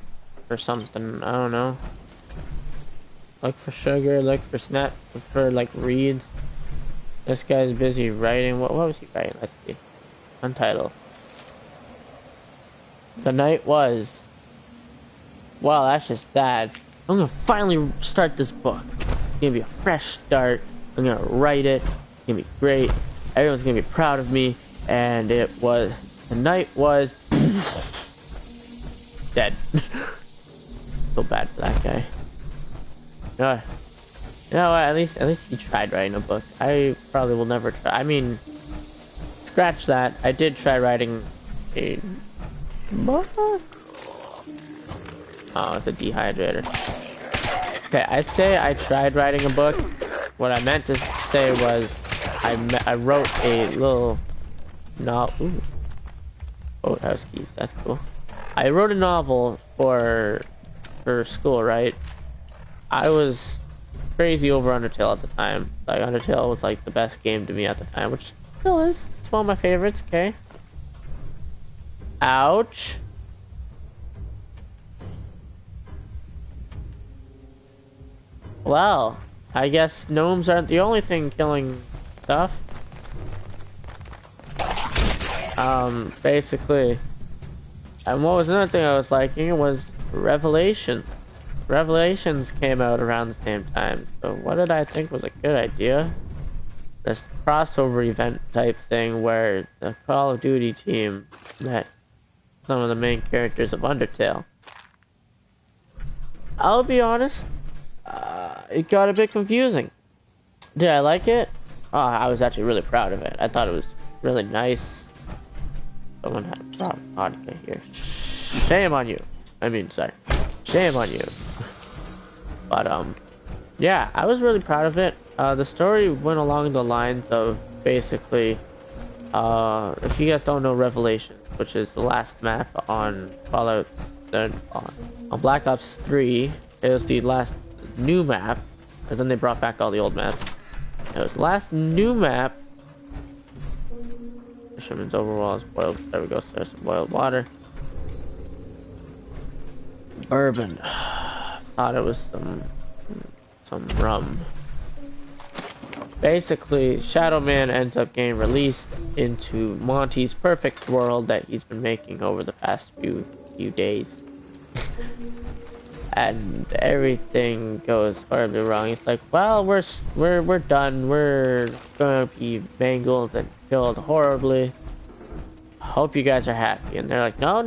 for something. I don't know. Look for sugar, look for snap, look for like reeds. This guy's busy writing. What was he writing? Let's see. Untitled. The night was. Wow, that's just sad. I'm gonna finally start this book. It's gonna be a fresh start. I'm gonna write it. It's gonna be great. Everyone's gonna be proud of me. And it was. The night was. Dead. So bad for that guy. No. You know what? At least he tried writing a book. I probably will never try. I mean, scratch that. I did try writing a book. Oh, it's a dehydrator. Okay, I say I tried writing a book. What I meant to say was I wrote a little novel. Ooh. Boathouse keys. That's cool. I wrote a novel for school, right? I was crazy over Undertale at the time. Like, Undertale was like the best game to me at the time, which still is. It's one of my favorites, okay? Ouch. Well, I guess gnomes aren't the only thing killing stuff. Basically. And what was another thing I was liking was Revelations. Revelations came out around the same time, so what did I think was a good idea? This crossover event type thing where the Call of Duty team met some of the main characters of Undertale. I'll be honest, it got a bit confusing. Did I like it? Oh, I was actually really proud of it. I thought it was really nice. Someone had a problem vodka here. Shame on you. I mean, sorry. Shame on you. But, yeah, I was really proud of it. The story went along the lines of basically, if you guys don't know Revelations, which is the last map on Fallout, on Black Ops 3, it was the last new map, and then they brought back all the old maps. It was the last new map. Fisherman's overall is boiled. There we go. So there's some boiled water. Bourbon. Thought it was some rum. Basically, Shadow Man ends up getting released into Monty's perfect world that he's been making over the past few days. And everything goes horribly wrong. It's like, well, we're done. We're gonna be mangled and killed horribly. Hope you guys are happy. And they're like, no,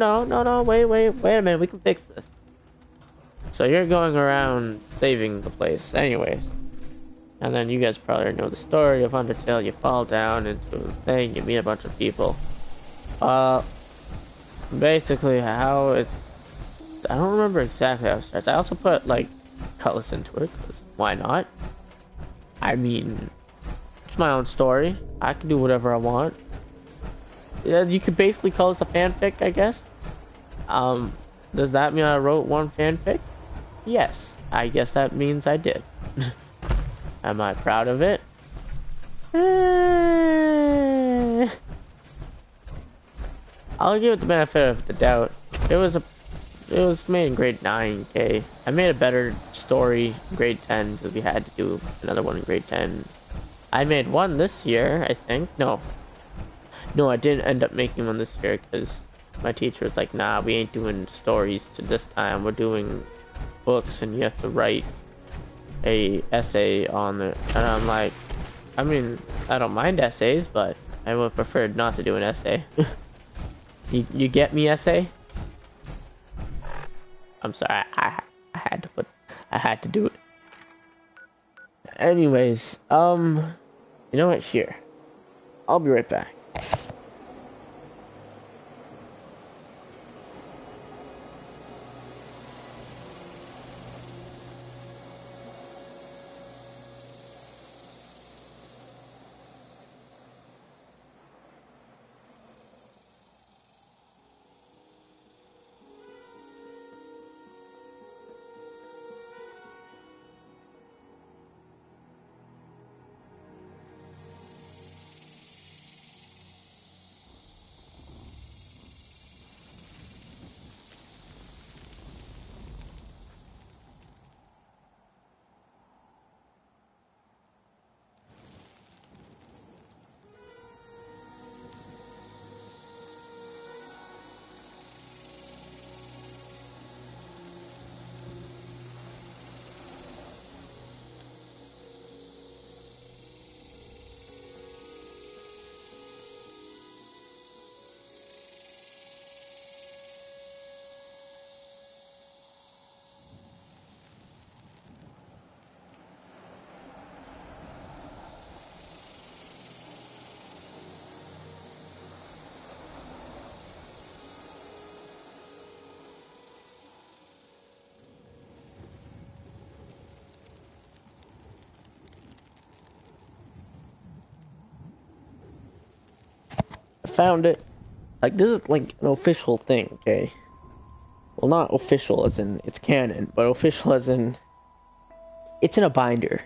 wait a minute, we can fix this. So you're going around saving the place anyways. And then you guys probably know the story of Undertale. You fall down into a thing, you meet a bunch of people. Basically how it's... I don't remember exactly how it starts. I also put, like, Cutlass into it, 'cause why not? I mean, it's my own story. I can do whatever I want. Yeah, you could basically call this a fanfic, I guess. Does that mean I wrote one fanfic? Yes. I guess that means I did. Am I proud of it? I'll give it the benefit of the doubt. It was made in grade 9, okay? I made a better story in grade 10 because we had to do another one in grade 10. I made one this year, I think. No, I didn't end up making one this year because my teacher was like, nah, we ain't doing stories to this time. We're doing books and you have to write a essay on it. And I'm like, I mean, I don't mind essays, but I would prefer not to do an essay. You get me, essay? I'm sorry, I had to do it. Anyways, you know what? Here, I'll be right back. Found it. Like, this is like an official thing, okay? Well, not official as in it's canon, but official as in it's in a binder.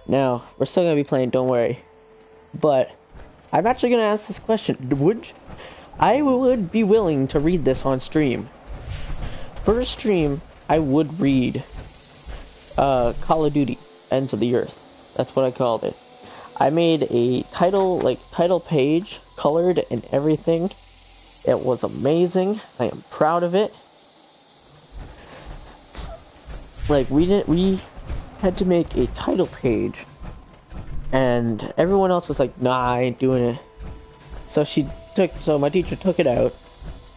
Now, we're still gonna be playing, don't worry. But I'm actually gonna ask this question. I would be willing to read this on stream. For stream, I would read Call of Duty Ends of the Earth. That's what I called it. I made a title page, colored and everything. It was amazing. I am proud of it. Like, we had to make a title page, and everyone else was like, nah, I ain't doing it. So my teacher took it out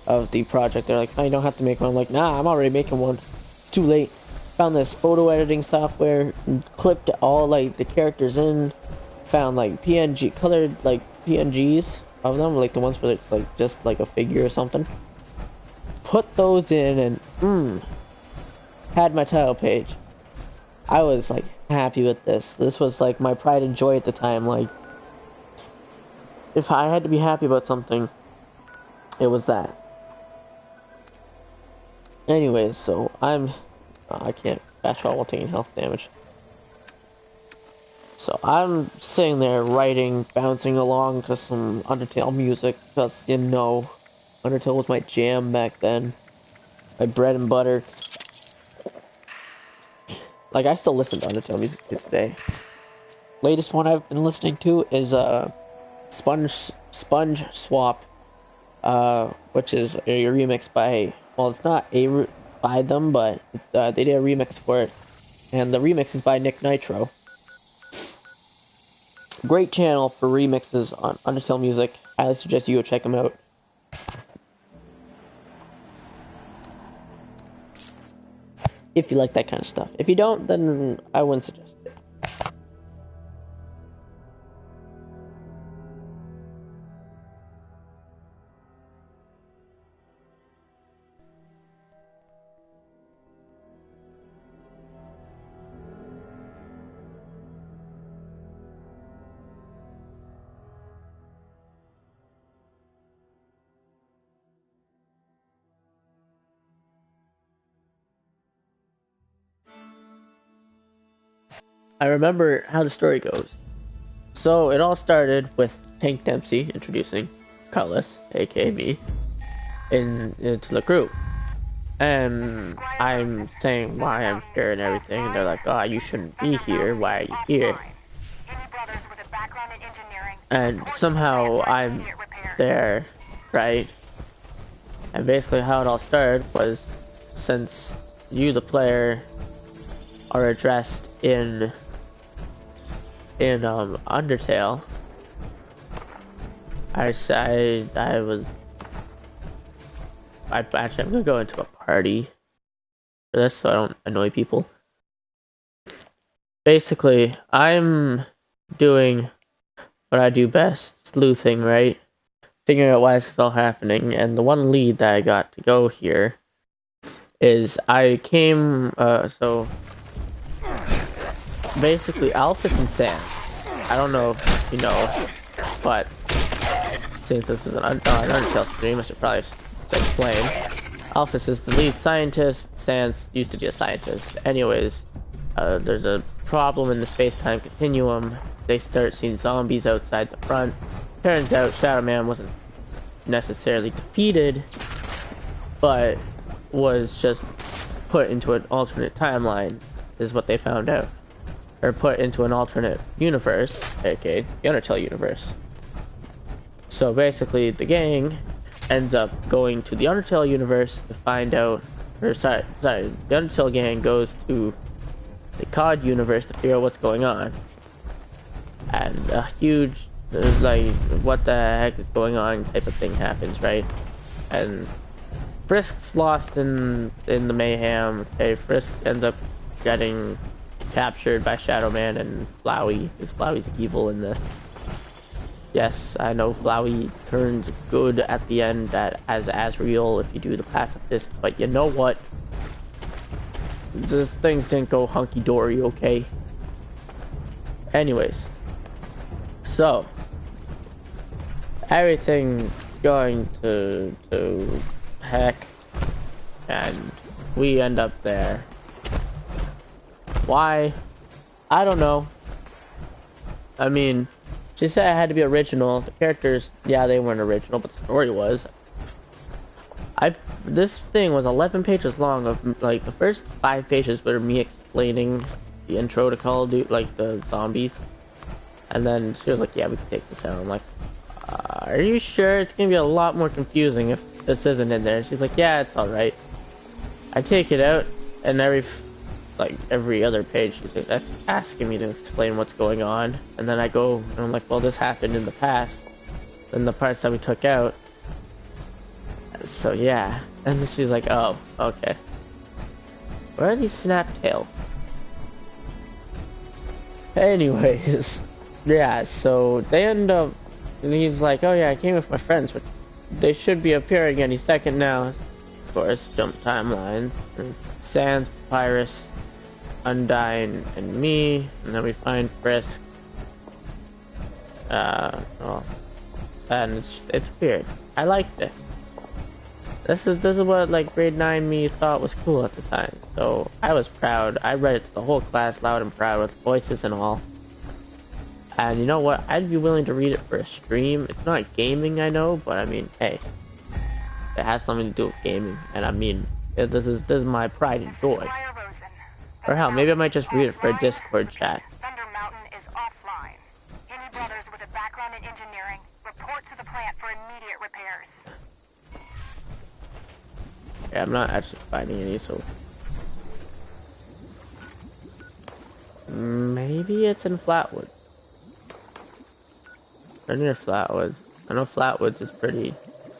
of the project. They're like, oh, you don't have to make one. I'm like, nah, I'm already making one. It's too late. Found this photo editing software, and clipped all like the characters in. Found like colored like PNGs of them, like the ones where it's like just like a figure or something. Put those in and had my title page. I was like happy with this. This was like my pride and joy at the time. Like, if I had to be happy about something, it was that. Anyways, so I can't bash all while taking health damage. So I'm sitting there writing, bouncing along to some Undertale music, because, you know, Undertale was my jam back then. My bread and butter. Like, I still listen to Undertale music to today. Latest one I've been listening to is Sponge Swap, which is a remix by, well, it's not by them, but they did a remix for it. And the remix is by Nick Nitro. Great channel for remixes on Undertale music. I highly suggest you go check them out. If you like that kind of stuff. If you don't, then I wouldn't suggest it. I remember how the story goes. So it all started with Tank Dempsey introducing Cutlass, aka me, into the group. And I'm saying why I'm here and everything, and they're like, oh, you shouldn't be here, why are you here? And somehow I'm there, right? And basically how it all started was, since you, the player, are addressed in Undertale. Actually, I'm gonna go into a party for this so I don't annoy people. Basically, I'm doing what I do best, sleuthing, right? Figuring out why this is all happening, and the one lead that I got to go here is I came, so basically Alphys and Sam. I don't know if you know, but since this is an Undertale stream, I should probably explain. Alphys is the lead scientist, Sans used to be a scientist. Anyways, there's a problem in the space-time continuum. They start seeing zombies outside the front. Turns out Shadow Man wasn't necessarily defeated, but was just put into an alternate timeline, is what they found out. Or put into an alternate universe, aka the Undertale universe. So basically, the gang ends up going to the Undertale universe to find out, or sorry, the Undertale gang goes to the COD universe to figure out what's going on. And a huge, like, what the heck is going on type of thing happens, right? And Frisk's lost in the mayhem. Okay, Frisk ends up getting captured by Shadow Man and Flowey, because Flowey's evil in this. Yes, I know Flowey turns good at the end as Asriel if you do the pacifist, but you know what? These things didn't go hunky-dory, okay? Anyways. So, everything going to heck, and we end up there. Why? I don't know. I mean, she said it had to be original. The characters, yeah, they weren't original, but the story was. This thing was 11 pages long of, like, the first 5 pages were me explaining the intro to Call of Duty, like, the zombies. And then she was like, yeah, we can take this out. I'm like, are you sure? It's gonna be a lot more confusing if this isn't in there. And she's like, yeah, it's alright. I take it out, and every other page she's asking me to explain what's going on. And then I go, and I'm like, well, this happened in the past. Then the parts that we took out. So yeah. And then she's like, oh, okay. Where are these snap tails? Anyways. Yeah, so they end up, and he's like, oh yeah, I came with my friends, but they should be appearing any second now. Of course, jump timelines. And Sans, Papyrus, Undyne, and me, and then we find Frisk. Well, and it's weird. I liked it. This is what, like, grade 9 me thought was cool at the time, so I was proud. I read it to the whole class loud and proud with voices and all. And you know what? I'd be willing to read it for a stream. It's not gaming, I know, but I mean, hey, it has something to do with gaming. And I mean, this is my pride and joy. Or hell, maybe I might just read it for a Discord chat. Thunder Mountain is offline. Any brothers with a background in engineering, report to the plant for immediate repairs. Yeah, I'm not actually finding any, so maybe it's in Flatwoods. Or near Flatwoods. I know Flatwoods is pretty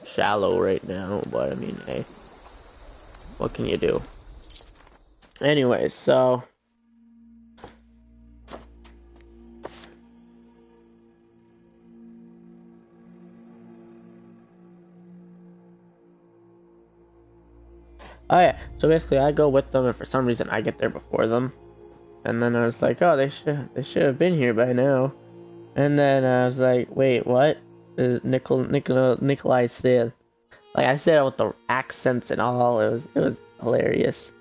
shallow right now, but I mean, hey, what can you do? Anyway, so oh yeah, so basically I go with them, and for some reason I get there before them, and then I was like, oh, they should have been here by now. And then I was like, wait, what? Nikolai said. Like, I said it with the accents and all. It was hilarious.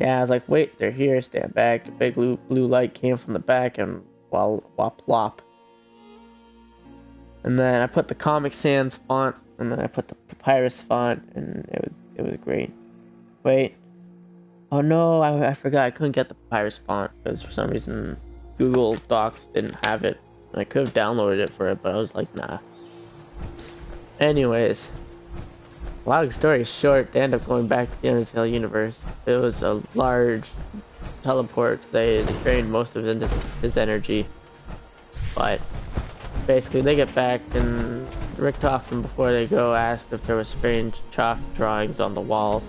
Yeah, I was like, wait, they're here. Stand back. A big blue light came from the back, and wop plop. And then I put the Comic Sans font, and then I put the Papyrus font, and it was great. Wait. Oh no, I forgot. I couldn't get the Papyrus font because for some reason Google Docs didn't have it. I could have downloaded it for it, but I was like, nah. Anyways, long story short, they end up going back to the Undertale universe. It was a large teleport. They drained most of his energy. But basically they get back, and Richtofen, before they go, asked if there was strange chalk drawings on the walls.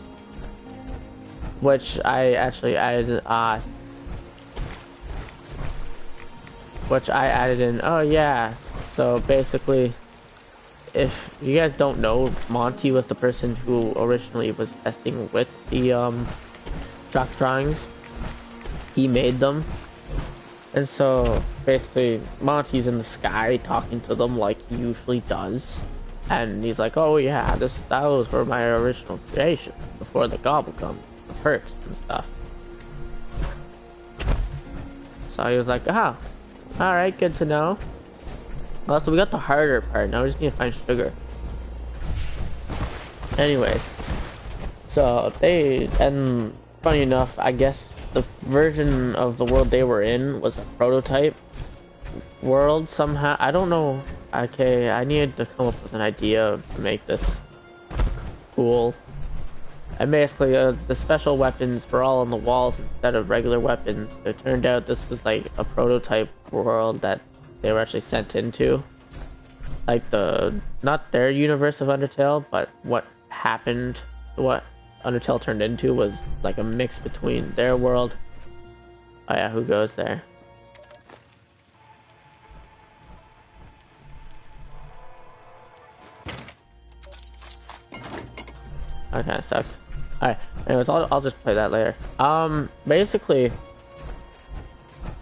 Which I actually added, in. Oh yeah, so basically, if you guys don't know, Monty was the person who originally was testing with the chalk drawings. He made them, and so basically Monty's in the sky talking to them like he usually does, and he's like, "Oh yeah, those were my original creation before the Gobblegum, the perks and stuff." So he was like, "Ah, alright, good to know." Well, so we got the harder part. Now we just need to find sugar. Anyways, so and funny enough, I guess the version of the world they were in was a prototype world somehow. I don't know. Okay, I needed to come up with an idea to make this cool. And basically, the special weapons were all on the walls instead of regular weapons. It turned out this was like a prototype world that they were actually sent into. Like not their universe of Undertale, but what happened, what Undertale turned into was like a mix between their world. Oh yeah, who goes there? That kind of sucks. Alright, anyways, I'll just play that later. Basically,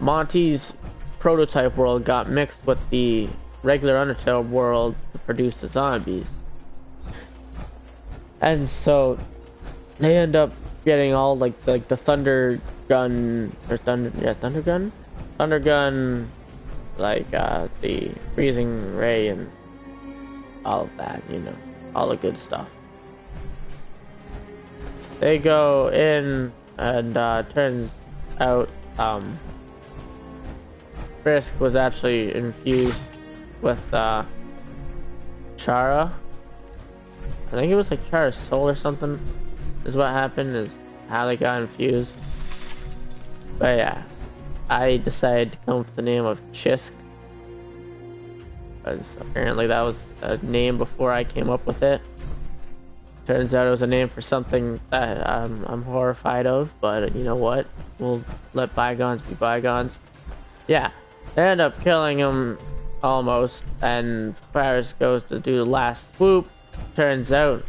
Monty's prototype world got mixed with the regular Undertale world to produce the zombies. And so they end up getting all like the thunder gun, thunder gun, like the freezing ray and all of that, you know, all the good stuff. They go in, and turns out Frisk was actually infused with Chara. I think it was like Chara's soul or something is what happened, is how they got infused. But yeah, I decided to come up with the name of Chisk, because apparently that was a name before I came up with it. Turns out it was a name for something that I'm horrified of, but you know what? We'll let bygones be bygones. Yeah, they end up killing him almost, and Paris goes to do the last swoop. Turns out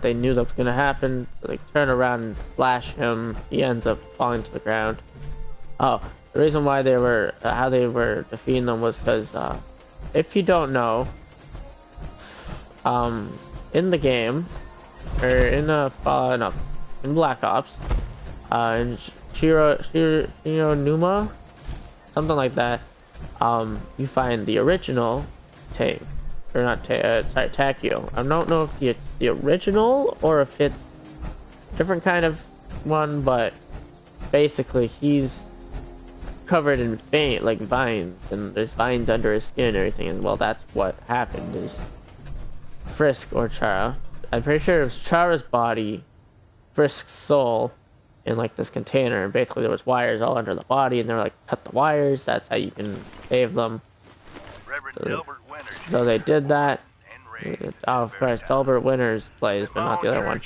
they knew that was going to happen, so they turn around and flash him. He ends up falling to the ground. Oh, the reason why they were, how they were defeating them was because, if you don't know, in the game, or in in Black Ops, in Numa, something like that, you find the original tank, or not Takeo. I don't know if it's the original or if it's a different kind of one, but basically he's covered in vines, and there's vines under his skin and everything, and well, that's what happened. Is Frisk or Chara, I'm pretty sure it was Chara's body, Frisk's soul, in like this container, and basically there was wires all under the body, and they were like, cut the wires, that's how you can save them. So they did that. Oh, of course, Delbert Winters plays, but not the other one.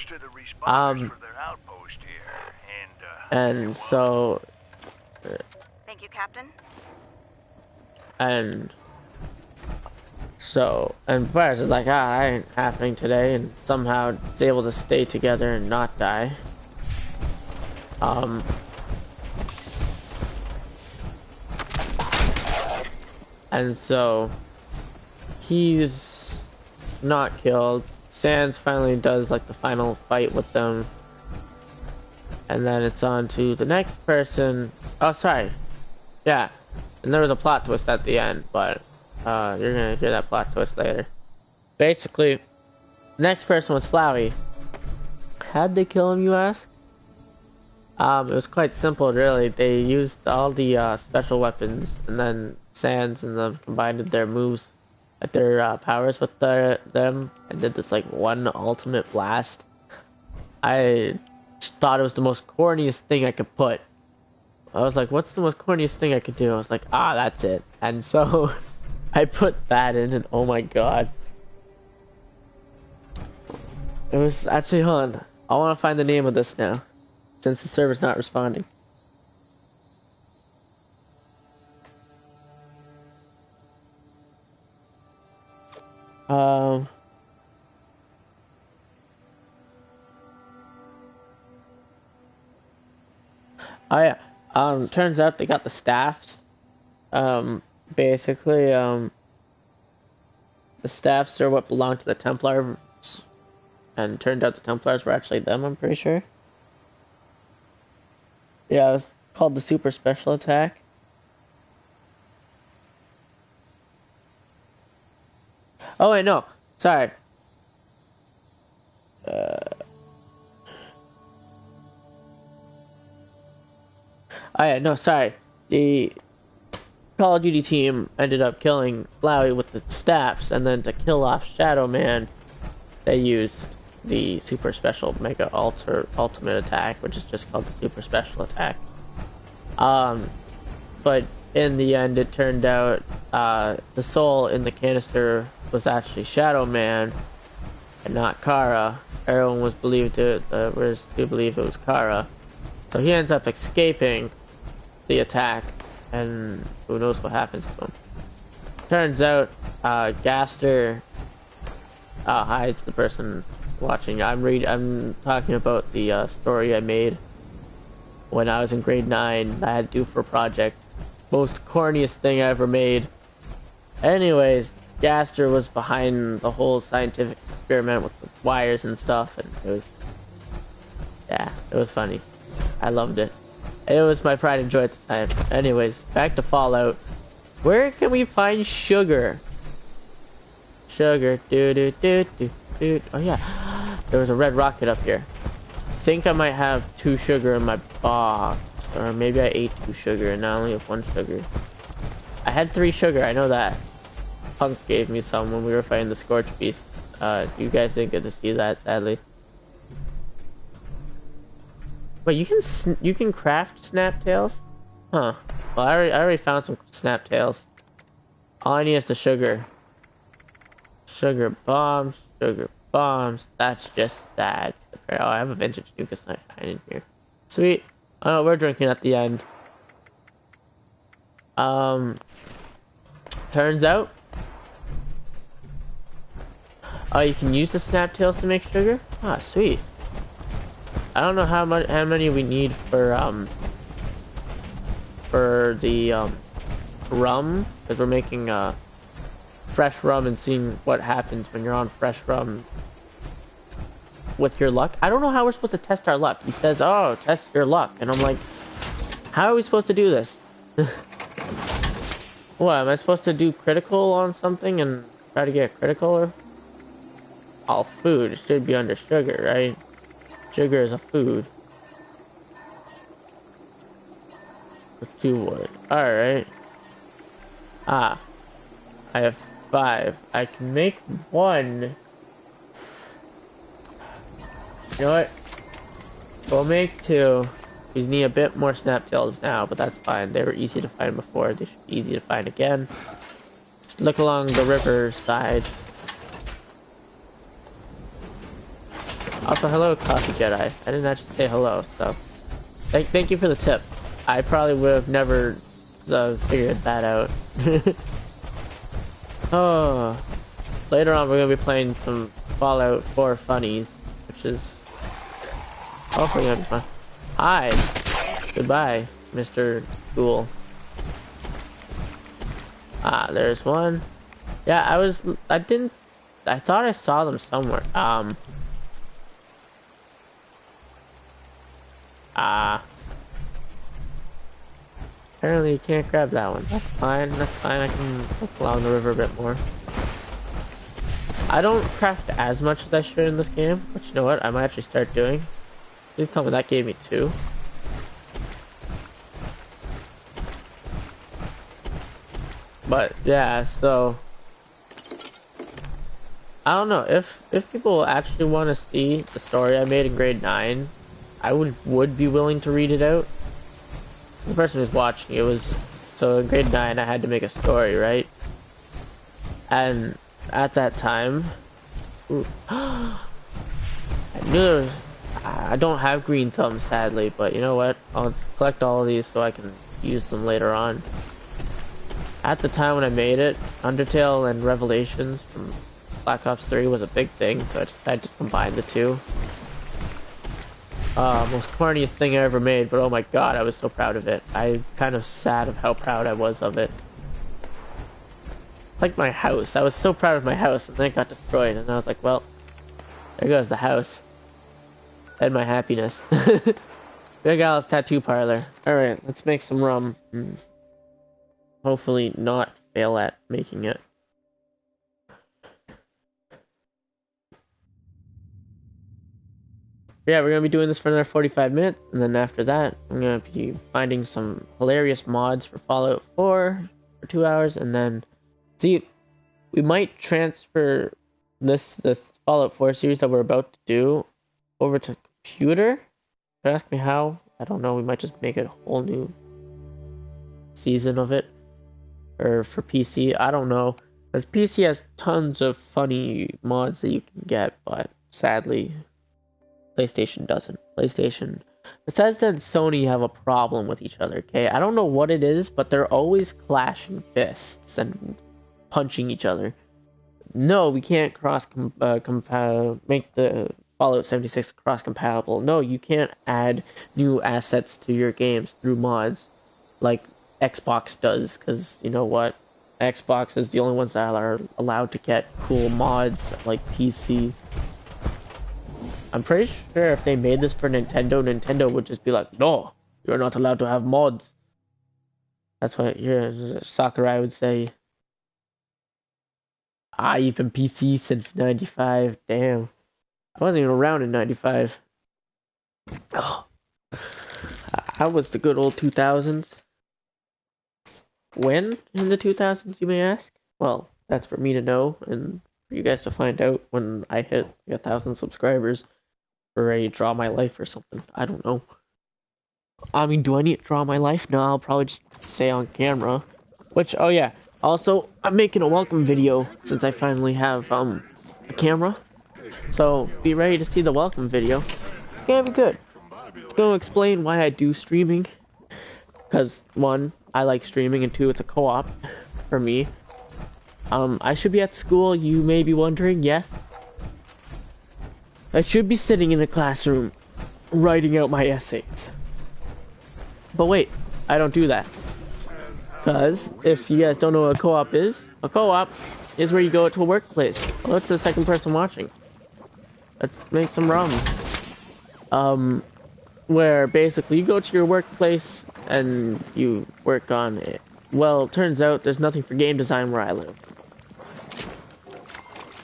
And so Thank you, Captain. And Paris is like, that ain't happening today, and somehow is able to stay together and not die. And so he's not killed. Sans finally does like the final fight with them, and then it's on to the next person. Oh, sorry. Yeah, and there was a plot twist at the end, but you're gonna hear that plot twist later. Basically, the next person was Flowey. How'd they kill him, you ask? It was quite simple, really. They used all the special weapons, and then Sans and them combined their moves like their powers with them, and did this like one ultimate blast. I just thought it was the most corniest thing I could put. I was like, what's the most corniest thing I could do? I was like, ah, that's it. And so I put that in, and oh my god. It was actually, hold on. I want to find the name of this now, since the server's not responding. Oh yeah. Turns out they got the staffs. Basically, the staffs are what belonged to the Templars, and turned out the Templars were actually them, I'm pretty sure. Yeah, it was called the Super Special Attack. Oh wait, no. Sorry. Oh yeah, no, sorry. The Call of Duty team ended up killing Flowey with the staffs, and then to kill off Shadow Man, they used the Super Special Mega Ultimate Attack, which is just called the Super Special Attack. But in the end, it turned out the soul in the canister was actually Shadow Man, and not Kara. Everyone was believed to believe it was Kara. So he ends up escaping the attack, and who knows what happens to him. Turns out, Gaster, hi, it's the person watching. I'm talking about the story I made when I was in grade 9 that I had to do for a project. Most corniest thing I ever made. Anyways, Gaster was behind the whole scientific experiment with the wires and stuff, and it was funny. I loved it. It was my pride and joy at the time. Anyways, back to Fallout. Where can we find sugar? Sugar, oh yeah, there was a red rocket up here. I think I might have 2 sugar in my box, or maybe I ate 2 sugar and I only have 1 sugar. I had 3 sugar, I know that. Punk gave me some when we were fighting the Scorch Beasts. You guys didn't get to see that, sadly. But you can craft snaptails? Huh. Well, I already found some snaptails. All I need is the sugar. Sugar bombs. That's just sad. Oh, I have a vintage Nuka Snipe in here. Sweet. Oh, we're drinking at the end. Turns out. Oh, you can use the snaptails to make sugar? Ah, sweet. I don't know how many we need for the rum, because we're making fresh rum and seeing what happens when you're on fresh rum with your luck. I don't know how we're supposed to test our luck. He says, "Oh, test your luck," and I'm like, "How are we supposed to do this?" What, am I supposed to do critical on something and try to get critical? Or all food should be under sugar, right? Sugar is a food. With 2 wood. Alright. I have 5. I can make 1. You know what? We'll make 2. We need a bit more snaptails now, but that's fine. They were easy to find before. They should be easy to find again. Just look along the river side. Also, hello, Coffee Jedi. I didn't actually say hello, so thank you for the tip. I probably would have never figured that out. Oh, later on we're gonna be playing some Fallout 4 funnies, which is hopefully gonna be fun. Hi, goodbye, Mr. Ghoul. Ah, there's one. Yeah, I thought I saw them somewhere. Apparently you can't grab that one. That's fine, I can look along the river a bit more. I don't craft as much as I should in this game, but you know what, I might actually start doing. Please tell me that gave me 2. But yeah, so I don't know if people actually want to see the story I made in grade 9, I would be willing to read it out. The person who's watching it was so in grade 9 I had to make a story, right? And at that time, ooh, I knew there was, I don't have green thumbs sadly, but you know what? I'll collect all of these so I can use them later on. At the time when I made it, Undertale and Revelations from Black Ops 3 was a big thing, so I decided to combine the two. Most corniest thing I ever made, but oh my god, I was so proud of it. I'm kind of sad of how proud I was of it. It's like my house. I was so proud of my house, and then it got destroyed, and I was like, well, there goes the house. And my happiness. Big Al's Tattoo Parlor. Alright, let's make some rum. Hopefully not fail at making it. Yeah, we're gonna be doing this for another 45 minutes, and then after that, I'm gonna be finding some hilarious mods for Fallout 4 for 2 hours, and then see, we might transfer this Fallout 4 series that we're about to do over to computer. Don't ask me how. I don't know. We might just make it a whole new season of it, or for PC. I don't know, because PC has tons of funny mods that you can get, but sadly, PlayStation doesn't. PlayStation, Bethesda and Sony have a problem with each other. Okay, I don't know what it is, but they're always clashing fists and punching each other. No, we can't make the Fallout 76 cross-compatible. No, you can't add new assets to your games through mods like Xbox does, because you know what? Xbox is the only ones that are allowed to get cool mods like PC. I'm pretty sure if they made this for Nintendo, Nintendo would just be like, no, you're not allowed to have mods. That's what Sakurai would say. You've been PC since 95. Damn. I wasn't even around in 95. Oh. How was the good old 2000s? When in the 2000s, you may ask? Well, that's for me to know, and for you guys to find out when I hit 1,000 subscribers, or I draw my life or something. I don't know. I mean, do I need to draw my life? No, I'll probably just say on camera. Which, oh yeah. Also, I'm making a welcome video since I finally have a camera. So be ready to see the welcome video. It's gonna be good. It's gonna explain why I do streaming. Because 1, I like streaming, and 2, it's a co-op for me. I should be at school, you may be wondering. Yes. I should be sitting in a classroom writing out my essays. But wait, I don't do that. Because if you guys don't know what a co-op is where you go to a workplace. Well, that's the second person watching. Let's make some rum. Where basically you go to your workplace and you work on it. Well, turns out there's nothing for game design where I live.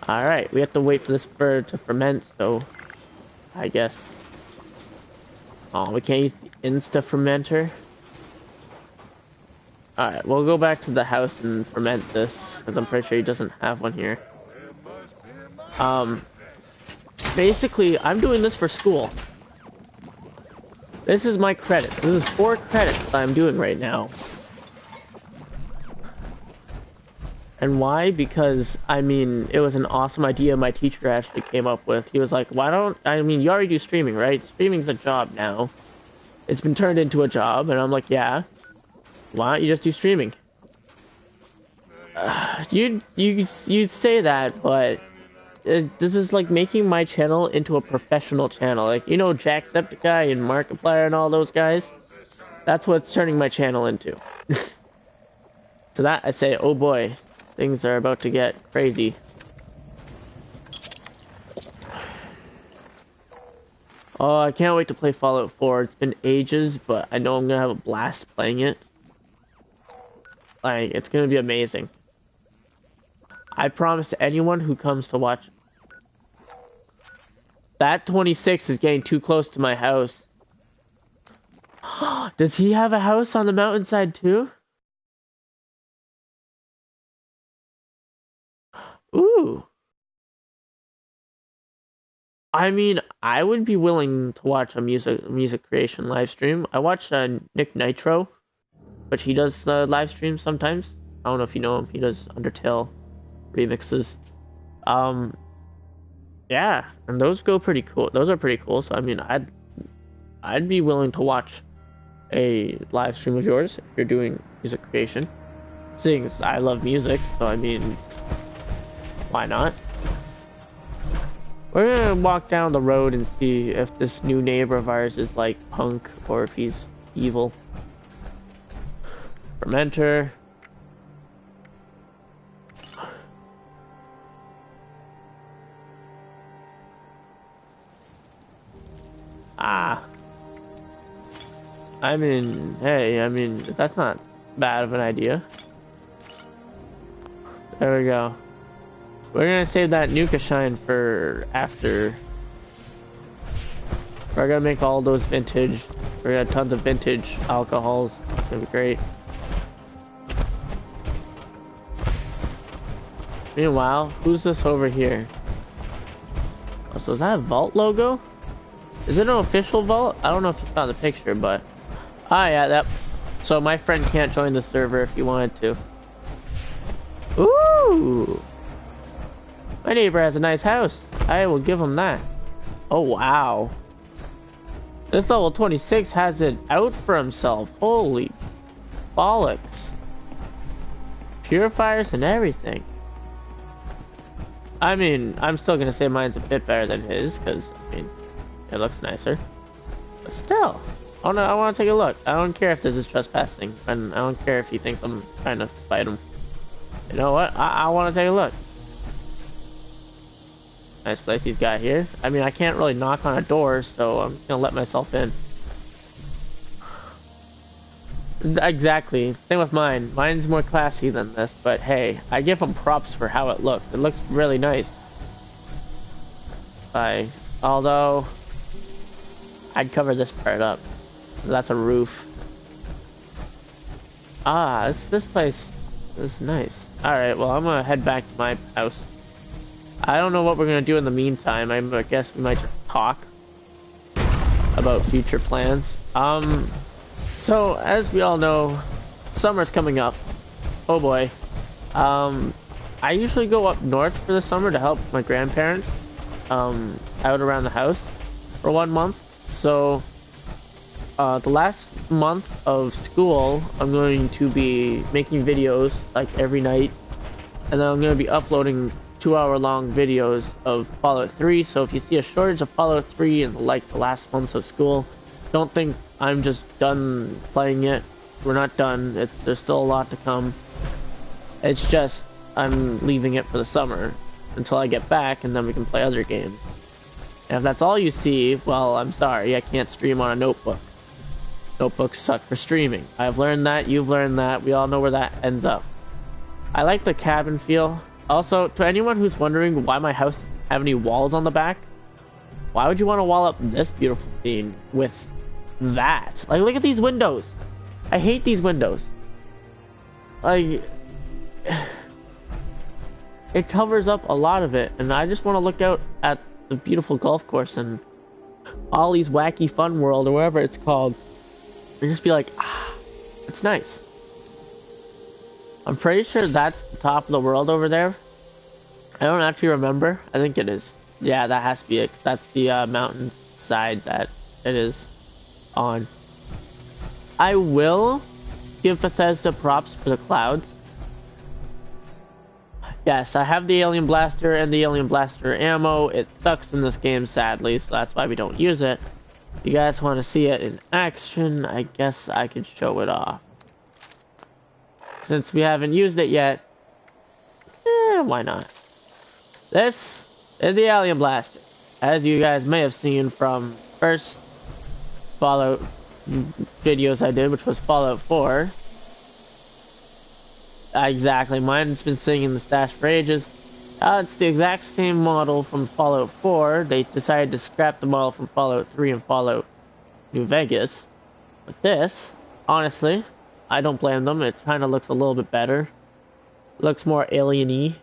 Alright, we have to wait for this bird to ferment, so I guess. Oh, we can't use the Insta-fermenter. Alright, we'll go back to the house and ferment this, because I'm pretty sure he doesn't have one here. Basically, I'm doing this for school. This is my credit. This is 4 credits that I'm doing right now. And why? Because, I mean, it was an awesome idea my teacher actually came up with. He was like, you already do streaming, right? Streaming's a job now. It's been turned into a job, and I'm like, yeah. Why don't you just do streaming? You'd say that, but this is like making my channel into a professional channel. Like, you know, Jacksepticeye and Markiplier and all those guys? That's what it's turning my channel into. To that I say, oh boy, things are about to get crazy. Oh, I can't wait to play Fallout 4. It's been ages, but I know I'm gonna have a blast playing it. Like, it's gonna be amazing. I promise anyone who comes to watch. That 26 is getting too close to my house. Does he have a house on the mountainside too? Ooh. I mean, I would be willing to watch a music creation live stream. I watch Nick Nitro, but he does live streams sometimes. I don't know if you know him. He does Undertale remixes. Yeah, and those go pretty cool. Those are pretty cool. So I mean, I'd be willing to watch a live stream of yours if you're doing music creation. Seeing as I love music, so I mean, why not? We're gonna walk down the road and see if this new neighbor of ours is like punk or if he's evil. Fermenter. Ah. I mean, hey, I mean, that's not bad of an idea. There we go. We're gonna save that Nuka Shine for after. We're gonna make all those vintage. We're gonna have tons of vintage alcohols. It's gonna be great. Meanwhile, who's this over here? Oh, so is that a vault logo? Is it an official vault? I don't know if you saw the picture, but... Ah, yeah, that... So my friend can't join the server if he wanted to. Ooh! My neighbor has a nice house. I will give him that. Oh, wow. This level 26 has it out for himself. Holy bollocks. Purifiers and everything. I mean, I'm still gonna say mine's a bit better than his, because, I mean, it looks nicer. But still, I wanna take a look. I don't care if this is trespassing, and I don't care if he thinks I'm trying to fight him. You know what? I wanna take a look. Nice place he's got here. I mean, I can't really knock on a door, so I'm gonna let myself in. Exactly. Same with mine. Mine's more classy than this, but hey, I give him props for how it looks. It looks really nice. Although, I'd cover this part up. That's a roof. Ah, this place is nice. Alright, well, I'm gonna head back to my house. I don't know what we're gonna do in the meantime. I guess we might just talk about future plans. So as we all know, summer's coming up. Oh boy. I usually go up north for the summer to help my grandparents out around the house for 1 month. So the last month of school, I'm going to be making videos like every night, and then I'm going to be uploading 2-hour-long videos of Fallout 3. So if you see a shortage of Fallout 3 in like the last months of school, don't think I'm just done playing it. We're not done. There's still a lot to come. It's just I'm leaving it for the summer until I get back, and then we can play other games. And if that's all you see, well, I'm sorry, I can't stream on a notebook. Notebooks suck for streaming. I've learned that, you've learned that, we all know where that ends up. I like the cabin feel. Also, to anyone who's wondering why my house doesn't have any walls on the back, why would you want to wall up this beautiful scene with that? Like, look at these windows. I hate these windows. Like, it covers up a lot of it, and I just want to look out at the beautiful golf course and Ollie's Wacky Fun World, or whatever it's called, and just be like, ah, it's nice. I'm pretty sure that's the top of the world over there. I don't actually remember. I think it is. Yeah, that has to be it. That's the mountain side that it is on. I will give Bethesda props for the clouds. Yes, I have the Alien Blaster and the Alien Blaster ammo. It sucks in this game, sadly, so that's why we don't use it. If you guys want to see it in action, I guess I could show it off. Since we haven't used it yet, why not? This is the Alien Blaster, as you guys may have seen from first Fallout videos I did, which was Fallout 4. Exactly, mine's been sitting in the stash for ages. It's the exact same model from Fallout 4. They decided to scrap the model from Fallout 3 and Fallout New Vegas. But this, honestly, I don't blame them. It kind of looks a little bit better. Looks more alien-y.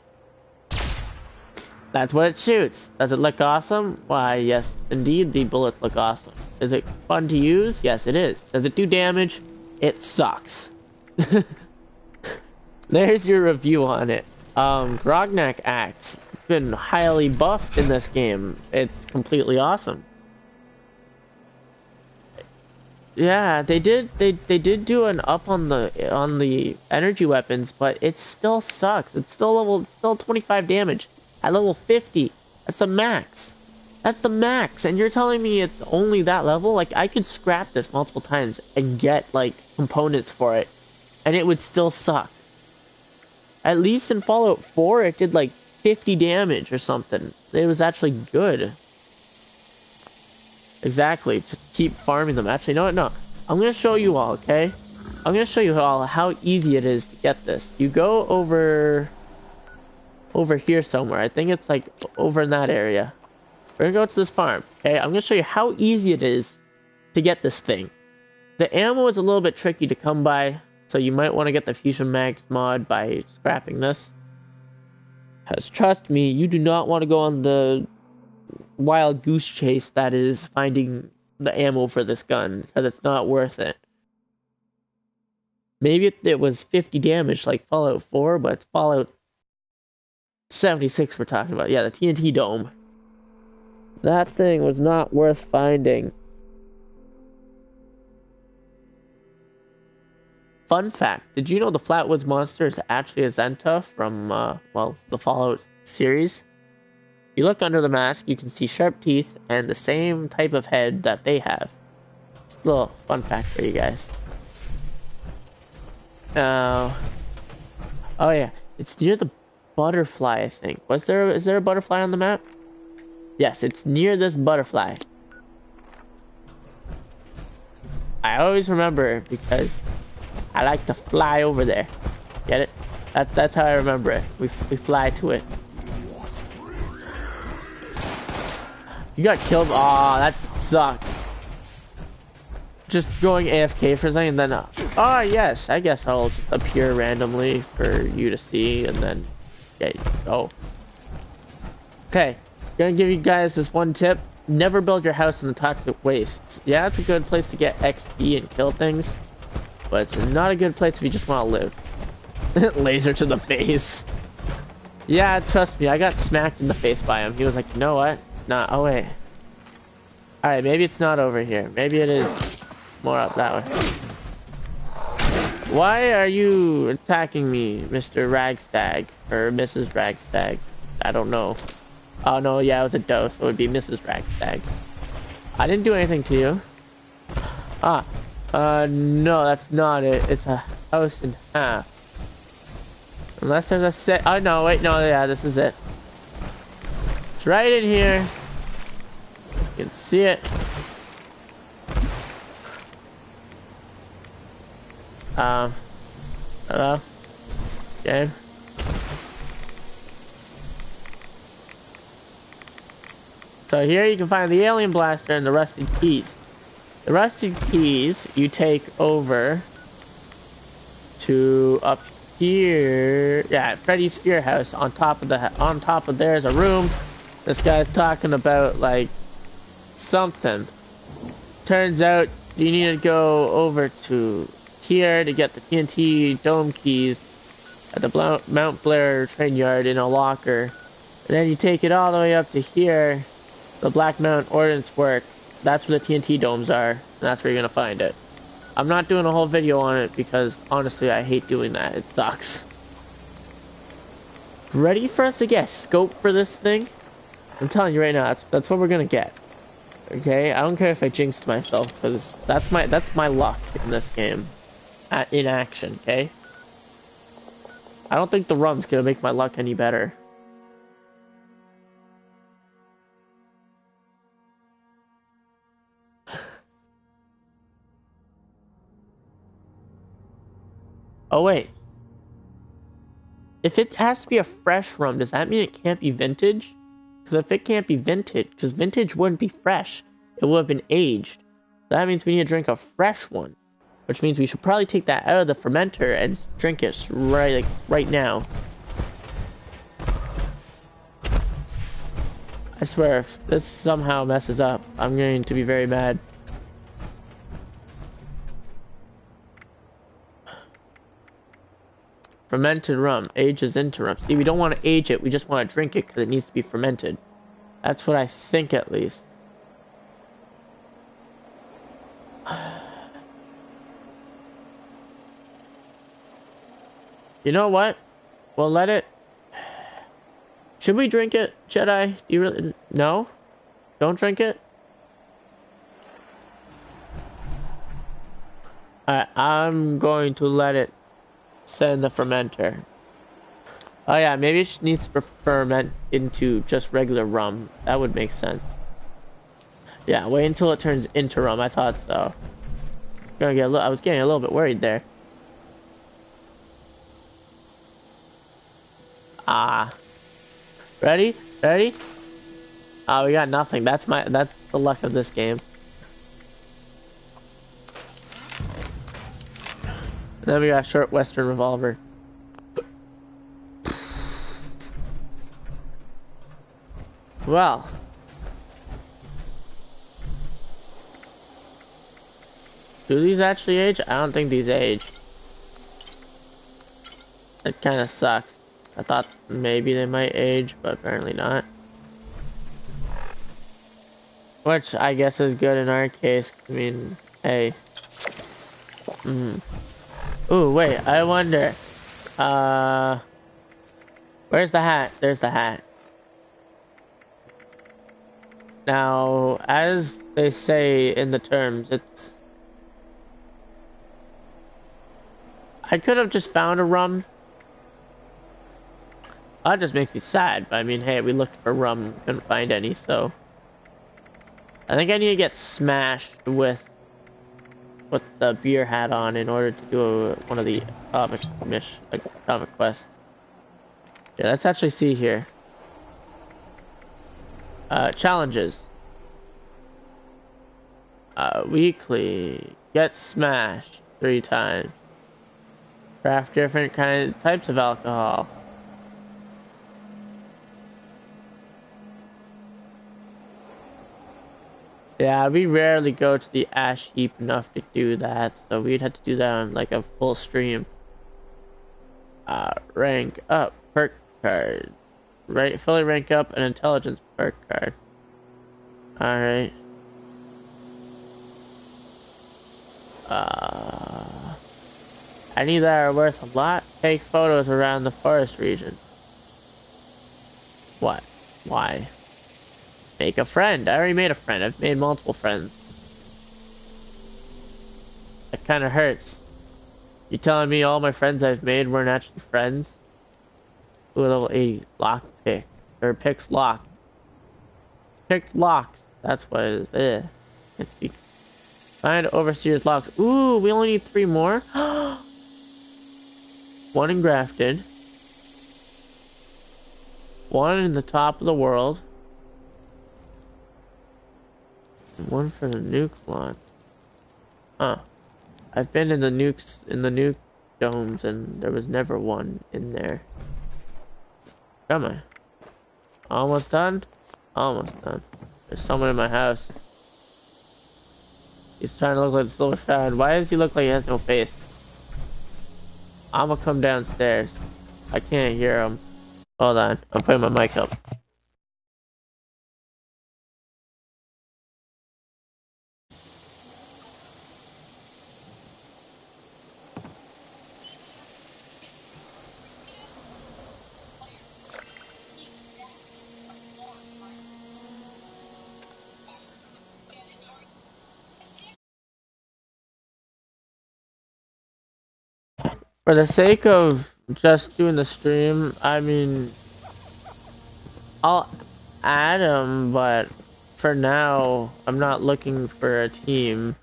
That's what it shoots. Does it look awesome? Why, yes, indeed, the bullets look awesome. Is it fun to use? Yes, it is. Does it do damage? It sucks. There's your review on it. Grognak Axe. Been highly buffed in this game. It's completely awesome. Yeah, they did do an up on the energy weapons, but it still sucks. It's still 25 damage. At level 50, that's the max. That's the max, and you're telling me it's only that level? Like, I could scrap this multiple times and get, like, components for it, and it would still suck. At least in Fallout 4, it did, like, 50 damage or something. It was actually good. Exactly, just keep farming them. Actually, no, I'm gonna show you all, okay? I'm gonna show you all how easy it is to get this. You go over here somewhere. I think it's like over in that area. We're gonna go to this farm, okay? I'm gonna show you how easy it is to get this thing. The ammo is a little bit tricky to come by, so you might want to get the Fusion Mags mod by scrapping this. Because trust me, you do not want to go on the wild goose chase that is finding the ammo for this gun, because it's not worth it. Maybe it was 50 damage like Fallout 4, but it's Fallout 76 we're talking about. Yeah, the TNT dome. That thing was not worth finding. Fun fact, did you know the Flatwoods monster is actually a Zenta from, well, the Fallout series? You look under the mask, you can see sharp teeth and the same type of head that they have. Just a little fun fact for you guys. Oh yeah, it's near the butterfly, I think. Is there a butterfly on the map? Yes, it's near this butterfly. I always remember because I like to fly over there. Get it? That's how I remember it. We fly to it. You got killed. Aw, that sucked. Just going AFK for a second, and then oh yes, I guess I'll just appear randomly for you to see, and then yeah, go. Okay, gonna give you guys this one tip: never build your house in the toxic wastes. Yeah, it's a good place to get XP and kill things, but it's not a good place if you just want to live. Laser to the face. Yeah, trust me, I got smacked in the face by him. He was like, you know what? Nah, oh wait. Alright, maybe it's not over here. Maybe it is more up that way. Why are you attacking me, Mr. Ragstag? Or Mrs. Ragstag? I don't know. Oh no, yeah, it was a doe, so it would be Mrs. Ragstag. I didn't do anything to you. No, that's not it. It's a house in half. Unless there's a set. Oh no, wait, no, yeah, this is it. It's right in here. You can see it. Hello? Game? So here you can find the alien blaster and the rusted keys. The rusted keys you take over to up here. Yeah, Freddy's Fear House. On top of there's a room. This guy's talking about like something. Turns out you need to go over to here to get the TNT dome keys at the Mount Blair train yard in a locker. And then you take it all the way up to here, the Black Mountain Ordnance Work. That's where the TNT domes are, and that's where you're gonna find it. I'm not doing a whole video on it because honestly I hate doing that. It sucks. Ready for us to get scope for this thing? I'm telling you right now, that's what we're gonna get. Okay, I don't care if I jinxed myself because that's my luck in this game, in action. Okay, I don't think the rum's gonna make my luck any better. Oh wait, if it has to be a fresh rum, does that mean it can't be vintage? Because if it can't be vintage, because vintage wouldn't be fresh, it would have been aged. That means we need to drink a fresh one, which means we should probably take that out of the fermenter and drink it right now. I swear, if this somehow messes up, I'm going to be very mad. Fermented rum ages into rum. See, we don't want to age it, we just want to drink it because it needs to be fermented. That's what I think, at least. You know what? We'll let it... Should we drink it, Jedi? Do you really... No? Don't drink it? Alright, I'm going to let it sit in the fermenter. Oh yeah, maybe it needs to ferment into just regular rum. That would make sense. Yeah, wait until it turns into rum. I thought so. I was getting a little bit worried there. Ah. Ready? Ready? Oh, we got nothing. That's the luck of this game. And then we got a short Western revolver. Well. Do these actually age? I don't think these age. It kind of sucks. I thought maybe they might age, but apparently not. Which I guess is good in our case. I mean, hey. Ooh, wait, I wonder. Where's the hat? There's the hat. Now, as they say in the terms, it's... I could have just found a rum. That just makes me sad, but I mean, hey, we looked for rum, couldn't find any, so... I think I need to get smashed with the beer hat on in order to do one of the atomic quests. Yeah, let's actually see here. Challenges. Weekly. Get smashed 3 times. Craft different types of alcohol. Yeah, we rarely go to the ash heap enough to do that, so we'd have to do that on like a full stream. Rank up perk card. Right, fully rank up an intelligence perk card. Alright. Any that are worth a lot? Take photos around the forest region. What? Why? Make a friend. I already made a friend. I've made multiple friends. That kind of hurts. You telling me all my friends I've made weren't actually friends? Ooh, level 80. Lock pick. Or picks lock. Picked locks. That's what it is. Ugh. Can't speak. Find overseer's locks. Ooh, we only need 3 more. 1 engrafted. 1 in the top of the world. 1 for the nuke launch. Huh. I've been in the nuke domes and there was never 1 in there. Come on. Almost done? Almost done. There's someone in my house. He's trying to look like the Silver Shroud. Why does he look like he has no face? I'm gonna come downstairs. I can't hear him. Hold on. I'm putting my mic up. For the sake of just doing the stream, I mean, I'll add him, but for now, I'm not looking for a team.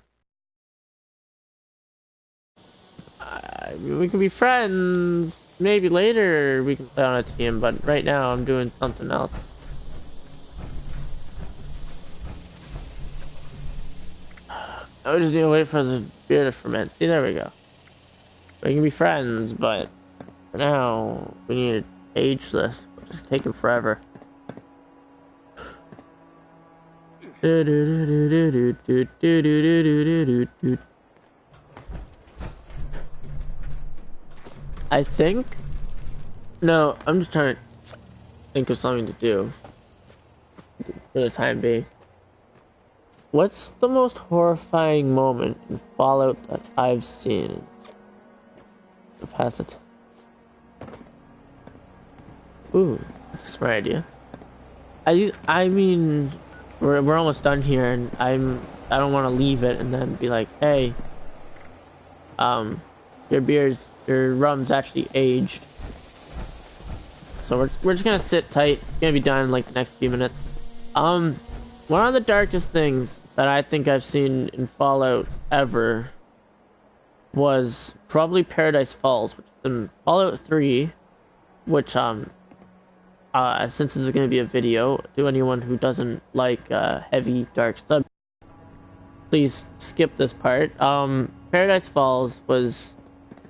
We can be friends. Maybe later we can play on a team, but right now I'm doing something else. I just need to wait for the beer to ferment. See, there we go. We can be friends, but for now, we need to age this. It's just taking forever. I think. No, I'm just trying to think of something to do for the time being. What's the most horrifying moment in Fallout that I've seen in the past? Ooh, that's a smart idea. I mean, we're almost done here, and I don't want to leave it and then be like, hey, your rum's actually aged. So we're just gonna sit tight. It's gonna be done in like the next few minutes. One of the darkest things that I think I've seen in Fallout ever was probably Paradise Falls, which is in Fallout 3, which since this is gonna be a video, to anyone who doesn't like heavy dark stuff, please skip this part. Paradise Falls was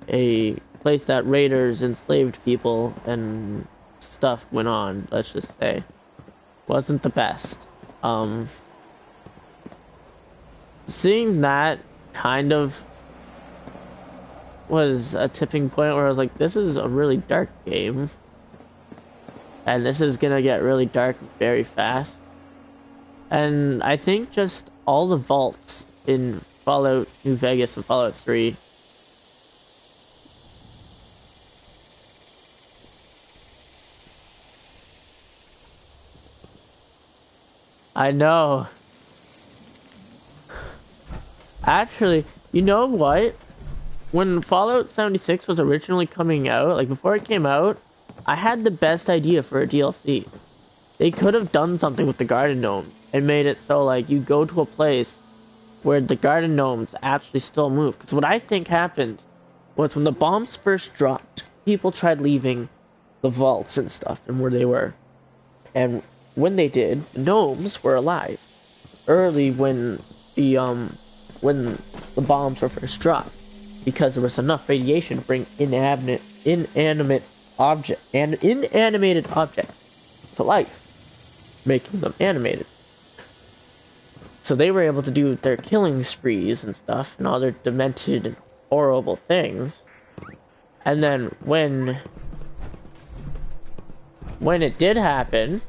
a place that raiders enslaved people and stuff went on, let's just say. Wasn't the best. Seeing that kind of was a tipping point where I was like, this is a really dark game. And this is gonna get really dark very fast. And I think just all the vaults in Fallout New Vegas and Fallout 3 I know. Actually, you know what? When Fallout 76 was originally coming out, like before it came out, I had the best idea for a DLC. They could have done something with the garden gnome and made it so like you go to a place where the garden gnomes actually still move. Because what I think happened was when the bombs first dropped, people tried leaving the vaults and stuff and where they were. And when they did, the gnomes were alive. Early when the bombs were first dropped, because there was enough radiation to bring inanimate objects to life, making them animated. So they were able to do their killing sprees and stuff, and all their demented and horrible things. And then when it did happen,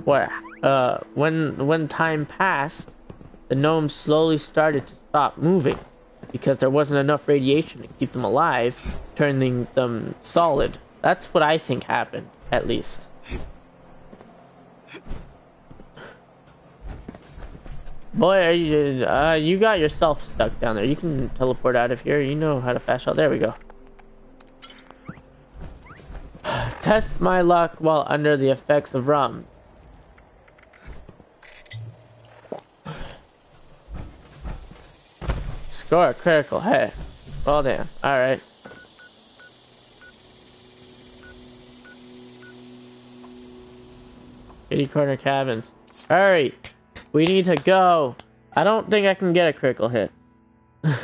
when time passed, the gnomes slowly started to stop moving because there wasn't enough radiation to keep them alive, turning them solid. That's what I think happened, at least. Boy, you got yourself stuck down there. You can teleport out of here. You know how to fast travel. There we go. Test my luck while under the effects of rum. Score a critical hit. Well damn. Alright. Kitty corner cabins. Hurry! We need to go! I don't think I can get a critical hit. And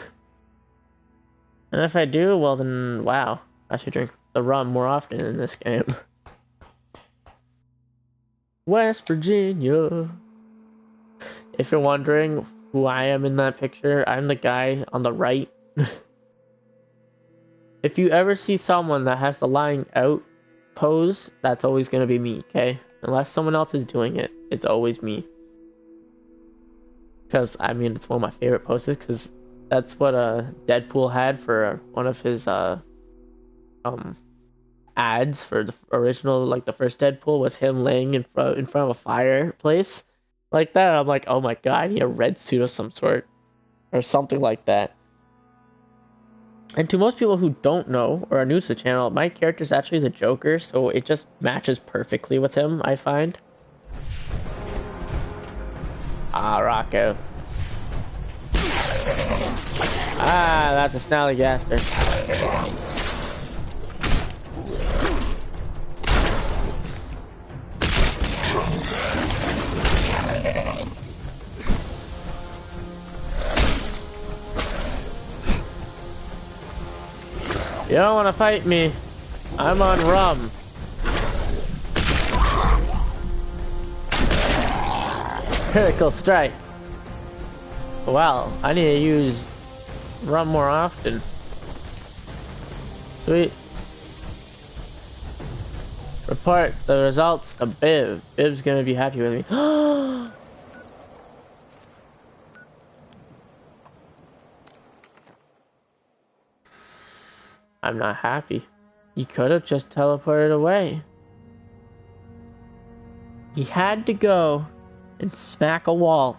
if I do, well then, wow. I should drink the rum more often in this game. West Virginia. If you're wondering who I am in that picture, I'm the guy on the right. If you ever see someone that has the lying out pose, that's always going to be me, okay? Unless someone else is doing it, it's always me. Because, I mean, it's one of my favorite poses, because that's what Deadpool had for one of his ads for the original, like the first Deadpool, was him laying in front of a fireplace. Like that, I'm like, oh my god, I need a red suit of some sort. Or something like that. And to most people who don't know, or are new to the channel, my character is actually the Joker, so it just matches perfectly with him, I find. Ah, Rocco. Ah, that's a Snallygaster. You don't want to fight me. I'm on rum. Critical strike. Wow, I need to use run more often. Sweet. Report the results to Biv. Biv's gonna be happy with me. I'm not happy. He could have just teleported away. He had to go and smack a wall.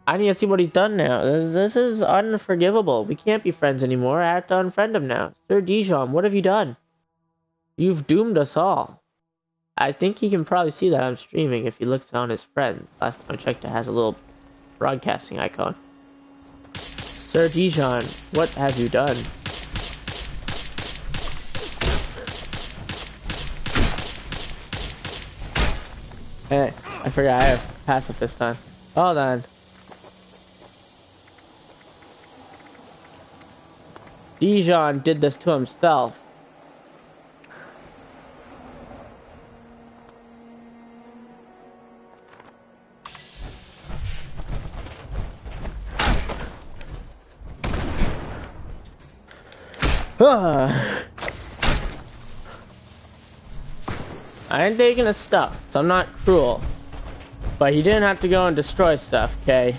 I need to see what he's done now. This is unforgivable. We can't be friends anymore. I have to unfriend him now. Sir Dijon, what have you done? You've doomed us all. I think he can probably see that I'm streaming if he looks on his friends. Last time I checked, it has a little broadcasting icon. Sir Dijon, what have you done? Hey, I forgot I have pacifist time. Hold on. Dijon did this to himself. I ain't taking his stuff, so I'm not cruel. But he didn't have to go and destroy stuff, okay?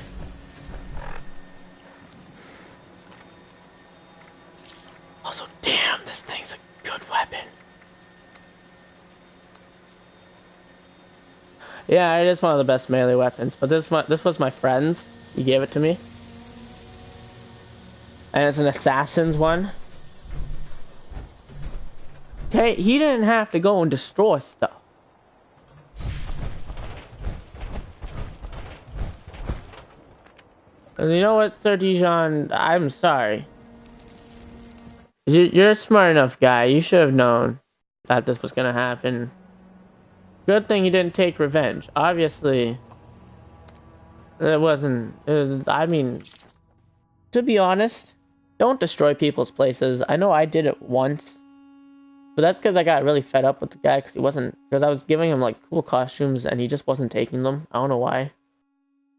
Also, damn, this thing's a good weapon. Yeah, it is one of the best melee weapons, but this was my friend's. He gave it to me. And it's an assassin's one. Okay, he didn't have to go and destroy stuff. And you know what, Sir Dijon? I'm sorry. You're a smart enough guy. You should have known that this was gonna happen. Good thing you didn't take revenge. Obviously, it wasn't... I mean, to be honest, don't destroy people's places. I know I did it once. But that's because I got really fed up with the guy because I was giving him like cool costumes and he just wasn't taking them. I don't know why.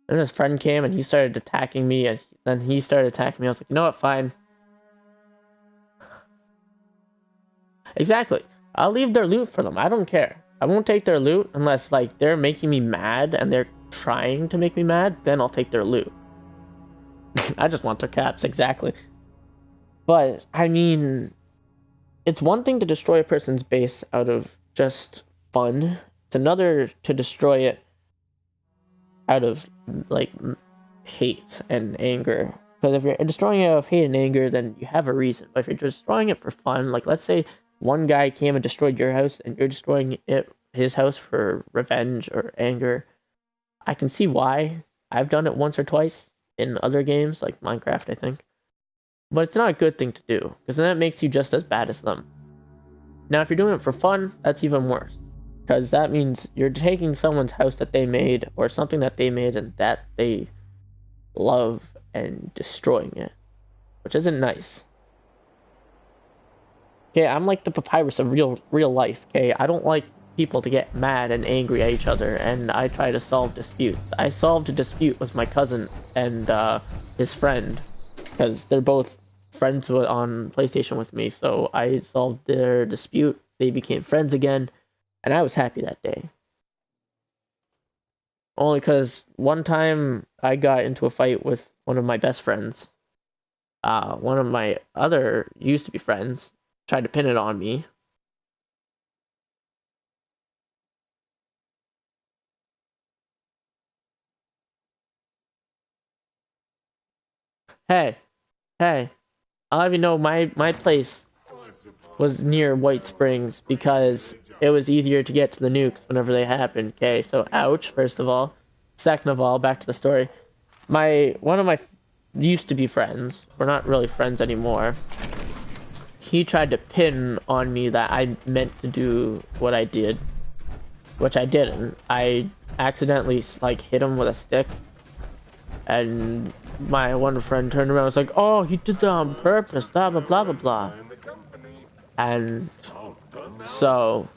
And his friend came and he started attacking me and then he started attacking me. I was like, you know what, fine. Exactly. I'll leave their loot for them. I don't care. I won't take their loot unless like they're making me mad and they're trying to make me mad. Then I'll take their loot. I just want their caps, exactly. But I mean, it's one thing to destroy a person's base out of just fun. It's another to destroy it out of, like, hate and anger. Because if you're destroying it out of hate and anger, then you have a reason. But if you're destroying it for fun, like, let's say one guy came and destroyed your house, and you're destroying his house for revenge or anger, I can see why. I've done it once or twice in other games, like Minecraft, I think. But it's not a good thing to do, because then it makes you just as bad as them. Now, if you're doing it for fun, that's even worse. Because that means you're taking someone's house that they made, or something that they made and that they love, and destroying it. Which isn't nice. Okay, I'm like the Papyrus of real life, okay? I don't like people to get mad and angry at each other, and I try to solve disputes. I solved a dispute with my cousin and his friend. Because they're both friends on PlayStation with me, so I solved their dispute. They became friends again, and I was happy that day. Only because one time I got into a fight with one of my best friends. One of my other used to be friends tried to pin it on me. Hey, I'll have you know my place was near White Springs because it was easier to get to the nukes whenever they happened. Okay, so ouch, first of all. Second of all, back to the story. One of my used to be friends, we're not really friends anymore. He tried to pin on me that I meant to do what I did, which I didn't. I accidentally like hit him with a stick, and my one friend turned around and was like, oh, he did that on purpose, blah, blah, blah, blah, blah. And so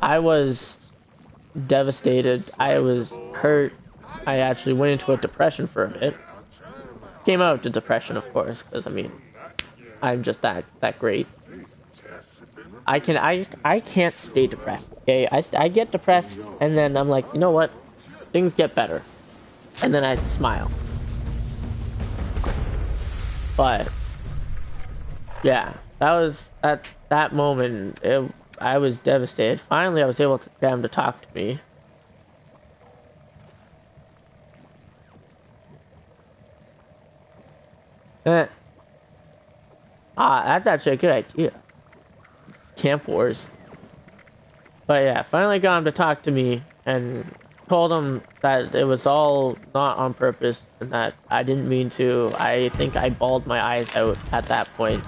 I was devastated. I was hurt. I actually went into a depression for a bit. Came out of the depression, of course, because I mean, I'm just that great. I can't stay depressed. Okay, I get depressed, and then I'm like, you know what? Things get better, and then I smile. But yeah, that was at that moment. I was devastated. Finally, I was able to get him to talk to me. That's actually a good idea. Camp Wars. But yeah, finally got him to talk to me and told him that it was all not on purpose and that I didn't mean to. I think I bawled my eyes out at that point.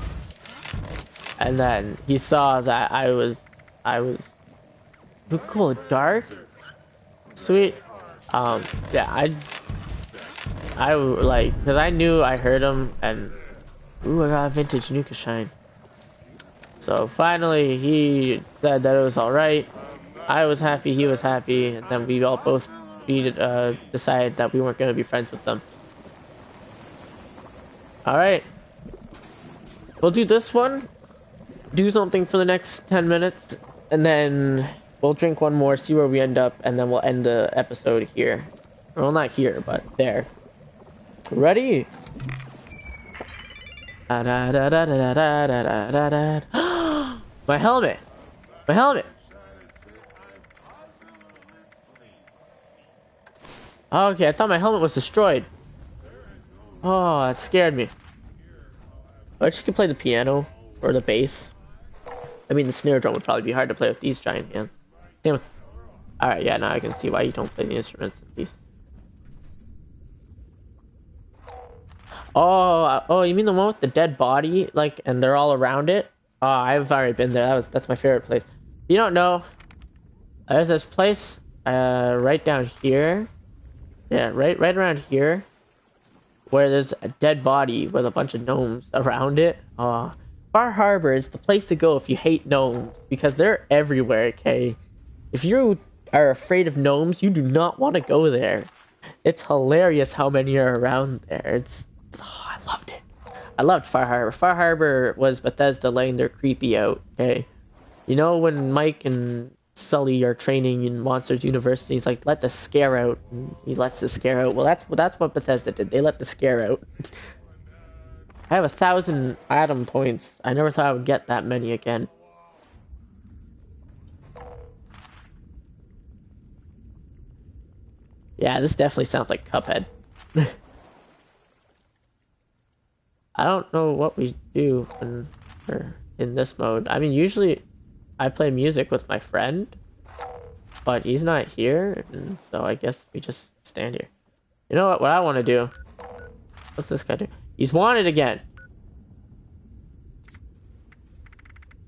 And then he saw that I was cool, dark, sweet. Yeah, I like, because I knew I heard him, and ooh, I got a vintage Nuka Shine. So finally, he said that it was alright. I was happy, he was happy, and then we all both decided that we weren't going to be friends with them. Alright. We'll do this one, do something for the next 10 minutes, and then we'll drink one more, see where we end up, and then we'll end the episode here. Well, not here, but there. Ready? My helmet! My helmet! Okay, I thought my helmet was destroyed. Oh, that scared me. I wish you could play the piano or the bass. I mean, the snare drum would probably be hard to play with these giant hands. Damn it. Alright, yeah, now I can see why you don't play the instruments in these. Oh, you mean the one with the dead body, like, and they're all around it? Oh, I've already been there. That's my favorite place. You don't know, there's this place, right down here. Yeah, right around here, where there's a dead body with a bunch of gnomes around it. Far Harbor is the place to go if you hate gnomes, because they're everywhere. Okay, if you are afraid of gnomes, you do not want to go there. It's hilarious how many are around there. I loved it. I loved Far Harbor. Far Harbor was Bethesda letting their creepy out, okay? You know when Mike and Sully are training in Monsters University, he's like, let the scare out. And he lets the scare out. Well, that's what Bethesda did. They let the scare out. I have 1,000 Atom points. I never thought I would get that many again. Yeah, this definitely sounds like Cuphead. I don't know what we do when we're in this mode. I mean, usually I play music with my friend, but he's not here, and so I guess we just stand here. You know what I want to do? What's this guy do? He's wanted again.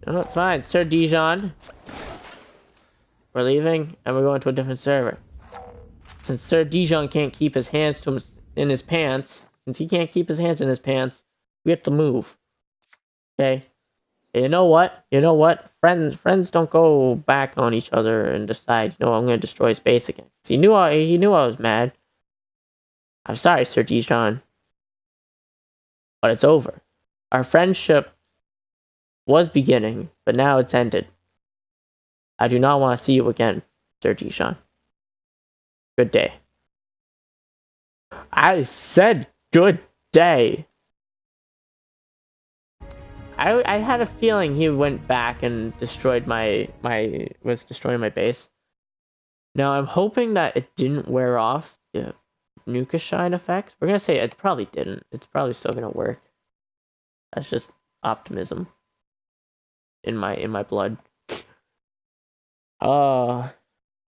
No, it's fine. Sir Dijon. We're leaving, and we're going to a different server. Since Sir Dijon can't keep his hands in his pants, since he can't keep his hands in his pants, we have to move. Okay? You know what? Friends don't go back on each other and decide, I'm going to destroy his base again. He knew I was mad. I'm sorry, Sir Dijon. But it's over. Our friendship was beginning, but now it's ended. I do not want to see you again, Sir Dijon. Good day. I said good day. I had a feeling he went back and destroyed was destroying my base. Now I'm hoping that it didn't wear off the Nuka Shine effects. We're gonna say it probably didn't. It's probably still gonna work. That's just optimism in my blood. Yeah,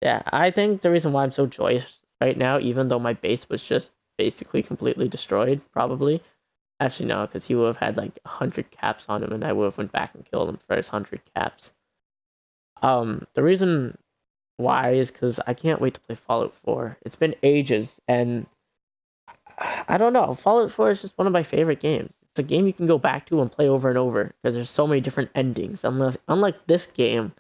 I think the reason why I'm so joyous right now, even though my base was just basically completely destroyed, probably. Actually, no, because he would have had like 100 caps on him, and I would have went back and killed him for his 100 caps. The reason why is because I can't wait to play Fallout 4. It's been ages, and I don't know. Fallout 4 is just one of my favorite games. It's a game you can go back to and play over and over, because there's so many different endings. Unlike this game,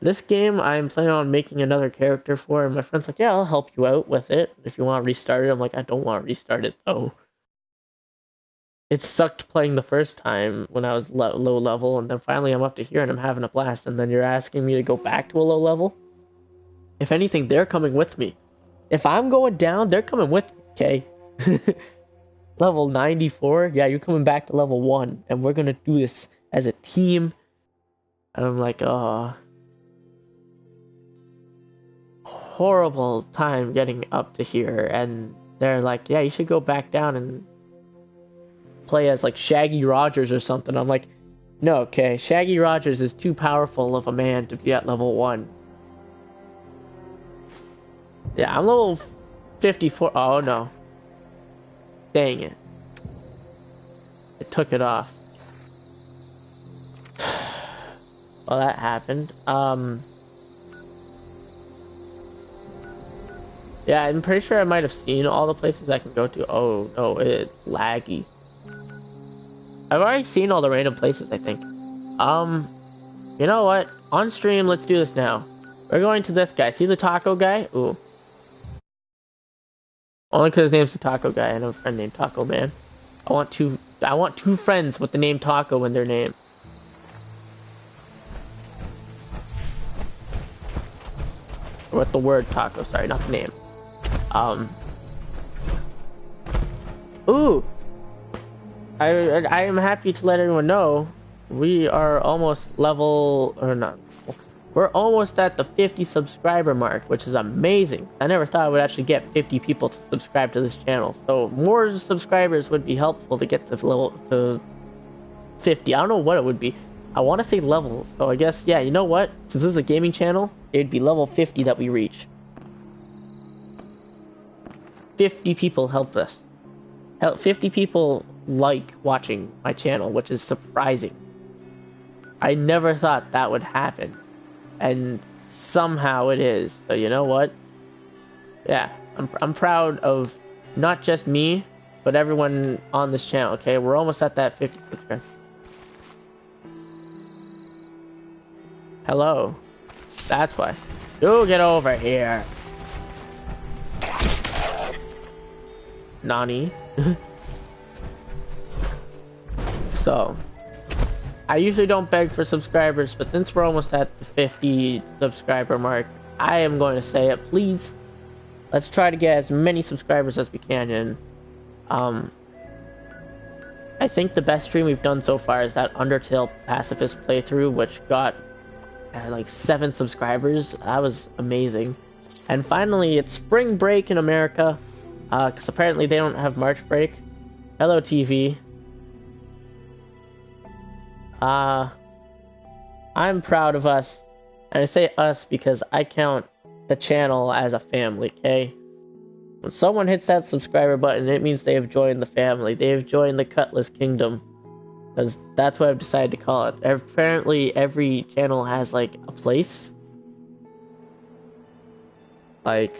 This game, I'm planning on making another character for, and my friend's like, yeah, I'll help you out with it if you want to restart it. I'm like, I don't want to restart it, though. It sucked playing the first time when I was low level, and then finally I'm up to here and I'm having a blast, and then you're asking me to go back to a low level? If anything, they're coming with me. If I'm going down, they're coming with me, okay? Level 94? Yeah, you're coming back to level 1, and we're gonna do this as a team. And I'm like, oh... horrible time getting up to here, and they're like, yeah, you should go back down and play as like Shaggy Rogers or something. I'm like, no, okay, Shaggy Rogers is too powerful of a man to be at level 1. Yeah, I'm level 54. Oh no, dang it, it took it off. Well, that happened. Yeah, I'm pretty sure I might have seen all the places I can go to. Oh, no, it's laggy. I've already seen all the random places, I think. You know what? On stream, let's do this now. We're going to this guy. See the taco guy? Ooh. Only because his name's the taco guy. I have a friend named Taco Man. I want two friends with the name Taco in their name. Or with the word taco, sorry, not the name. Ooh! I am happy to let everyone know we are almost level, or not, we're almost at the 50 subscriber mark, which is amazing. I never thought I would actually get 50 people to subscribe to this channel, so more subscribers would be helpful to get to 50. I don't know what it would be. I want to say level, so I guess, yeah, you know what? Since this is a gaming channel, it'd be level 50 that we reach. 50 people help us. 50 people like watching my channel, which is surprising. I never thought that would happen. And somehow it is. So you know what? Yeah, I'm proud of not just me, but everyone on this channel, okay? We're almost at that 50 subscribers. Hello. That's why. You get over here. Nani. So, I usually don't beg for subscribers, but since we're almost at the 50 subscriber mark, I am going to say it. Please, let's try to get as many subscribers as we can. And I think the best stream we've done so far is that Undertale Pacifist playthrough, which got like 7 subscribers. That was amazing. And finally, it's spring break in America, because apparently they don't have March break. Hello, TV. I'm proud of us, and I say us because I count the channel as a family, okay? When someone hits that subscriber button, it means they have joined the family. They have joined the Cutlass Kingdom, because that's what I've decided to call it. Apparently, every channel has, like, a place. Like,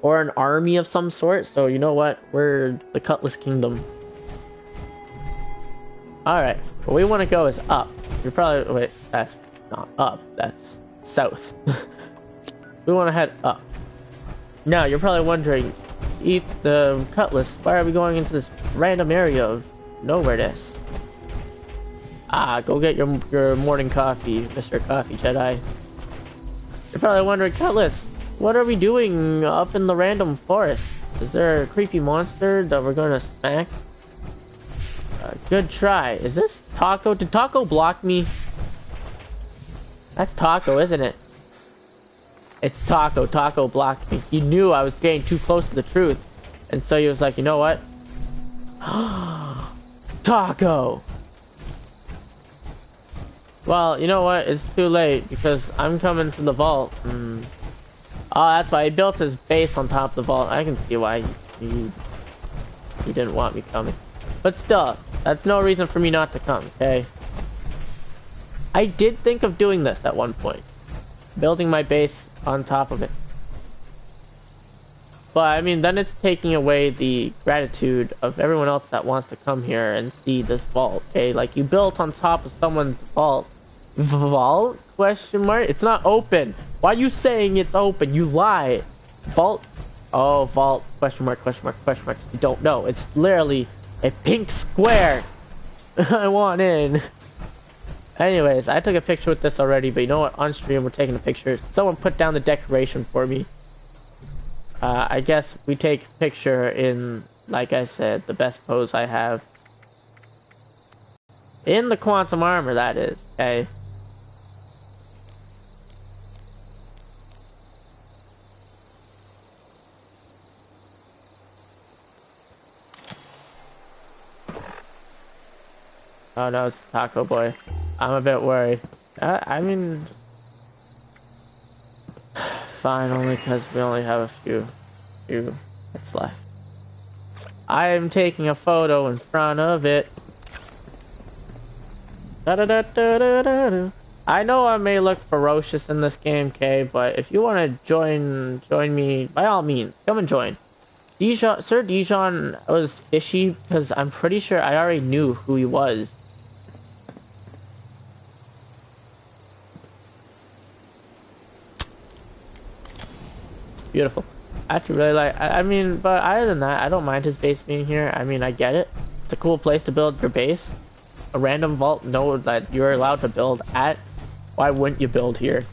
or an army of some sort, so you know what? We're the Cutlass Kingdom. Alright, where we want to go is up. You're probably, wait, that's not up, that's south. We want to head up. Now, you're probably wondering, eat the Cutlass, why are we going into this random area of nowhere-ness? Ah, go get your morning coffee, Mr. Coffee Jedi. You're probably wondering, Cutlass, what are we doing up in the random forest? Is there a creepy monster that we're gonna smack? Good try. Is this Taco? Did Taco block me? That's Taco, isn't it? It's Taco. Taco blocked me. He knew I was getting too close to the truth. And so he was like, you know what? Taco! Well, you know what? It's too late because I'm coming to the vault. Oh, that's why he built his base on top of the vault. I can see why he didn't want me coming. But still, that's no reason for me not to come, okay? I did think of doing this at one point. Building my base on top of it. But, I mean, then it's taking away the gratitude of everyone else that wants to come here and see this vault, okay? Like, you built on top of someone's vault. Vault? Question mark? It's not open. Why are you saying it's open? You lie. Vault? Oh, vault. Question mark, question mark, question mark. You don't know. It's literally a pink square. I want in. Anyways, I took a picture with this already, but you know what? On stream, we're taking a picture. Someone put down the decoration for me. I guess we take a picture in, like I said, the best pose I have. In the quantum armor, that is. Okay. Oh no, it's Taco Boy. I'm a bit worried. I mean... Fine, only because we only have a few hits left. I am taking a photo in front of it. Da -da -da -da -da -da -da. I know I may look ferocious in this game, Kay, but if you want to join me, by all means, come and join. Dijon, Sir Dijon was fishy because I'm pretty sure I already knew who he was. Beautiful. I actually really like, I mean, but other than that, I don't mind his base being here. I mean, I get it. It's a cool place to build your base. A random vault node that you're allowed to build at. Why wouldn't you build here?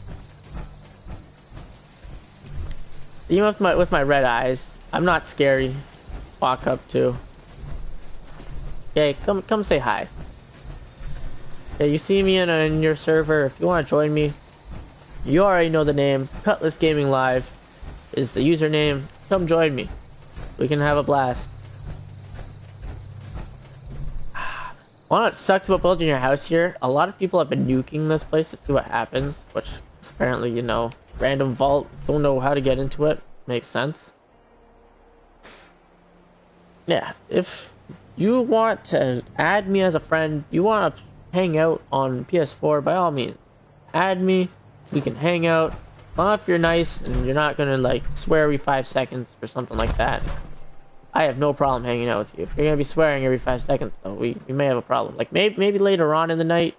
Even with my red eyes, I'm not scary. Walk up to. Okay, come say hi. Yeah, you see me in your server. If you want to join me, you already know the name. Cutlass Gaming Live is the username. Come join me. We can have a blast. What sucks about building your house here, a lot of people have been nuking this place to see what happens, which apparently, you know, random vault, don't know how to get into it. Makes sense. Yeah, if you want to add me as a friend, you want to hang out on PS4, by all means, add me. We can hang out. Well, if you're nice and you're not gonna like swear every 5 seconds or something like that, I have no problem hanging out with you. If you're gonna be swearing every 5 seconds, though, we may have a problem. Like maybe later on in the night,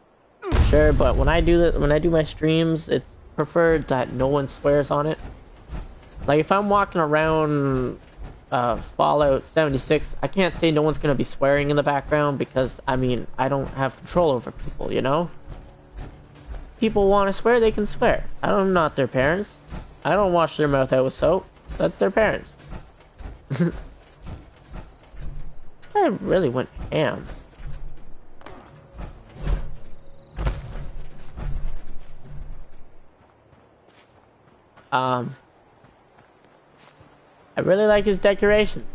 sure. But when I do my streams, it's preferred that no one swears on it. Like if I'm walking around Fallout 76, I can't say no one's gonna be swearing in the background because I mean I don't have control over people, you know. People want to swear, they can swear. I'm not their parents. I don't wash their mouth out with soap. That's their parents. This guy really went ham. I really like his decoration.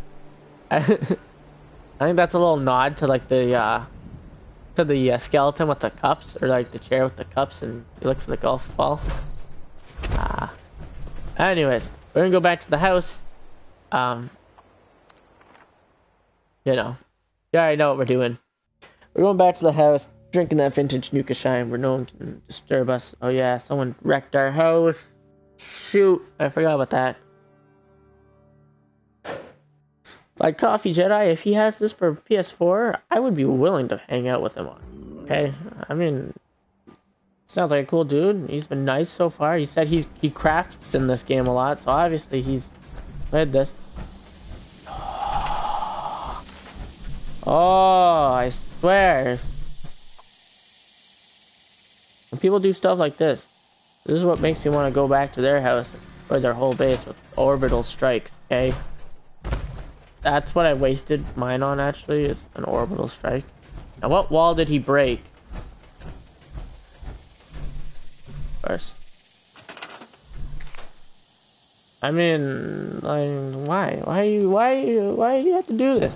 I think that's a little nod to like the skeleton with the cups, or like the chair with the cups, and you look for the golf ball. Anyways, we're gonna go back to the house. You know, you already know what we're doing. We're going back to the house, drinking that vintage Nuka Shine where no one can disturb us. Oh yeah, someone wrecked our house. Shoot, I forgot about that. Like Coffee Jedi, if he has this for PS4, I would be willing to hang out with him on. Okay, I mean, sounds like a cool dude. He's been nice so far. He said he crafts in this game a lot, so obviously he's played this. Oh, I swear. When people do stuff like this is what makes me want to go back to their house or their whole base with orbital strikes, okay? That's what I wasted mine on, actually, is an orbital strike. Now, what wall did he break? First. I mean, like, why? Why do you have to do this?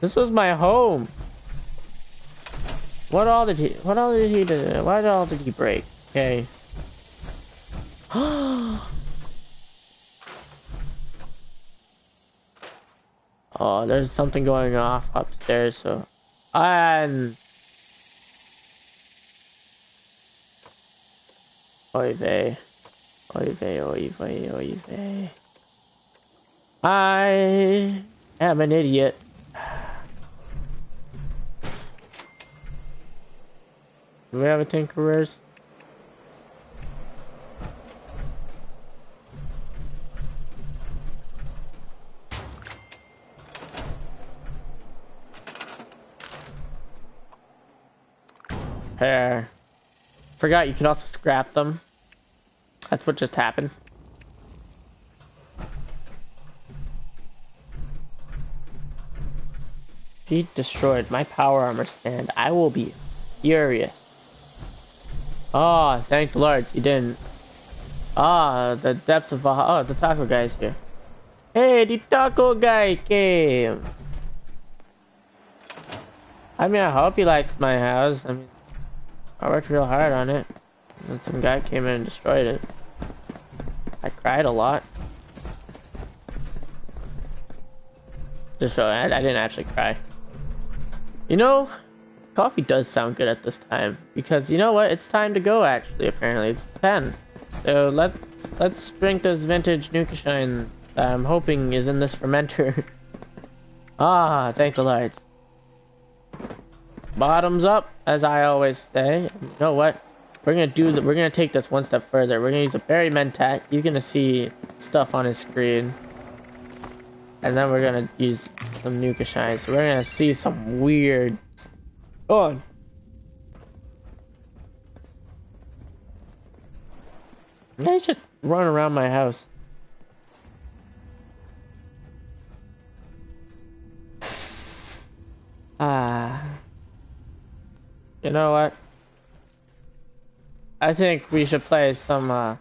This was my home. What all did he do? What all did he break? Okay. Oh, there's something going off upstairs, so... And... Oy vey. Oy vey, oy vey, oy vey. I am an idiot. Do we have a Tinkerers? repair. Forgot you can also scrap them. That's what just happened. If he destroyed my power armor stand, I will be furious. Oh, thank the Lord, he didn't. Ah, the depths of Valhalla. Oh, the taco guy's here. Hey, the taco guy came. I mean, I hope he likes my house. I mean, I worked real hard on it. And some guy came in and destroyed it. I cried a lot. Just so I didn't actually cry. You know, coffee does sound good at this time. Because you know what? It's time to go actually, apparently. It's 10. So let's drink this vintage Nuka Shine that I'm hoping is in this fermenter. Ah, thank the lights. Bottoms up, as I always say. You know what? We're gonna take this one step further. We're gonna use a Barry Mentat. He's gonna see stuff on his screen. And then we're gonna use some Nuka Shine. So we're gonna see some weird... Go on. I just run around my house. You know what? I think we should play some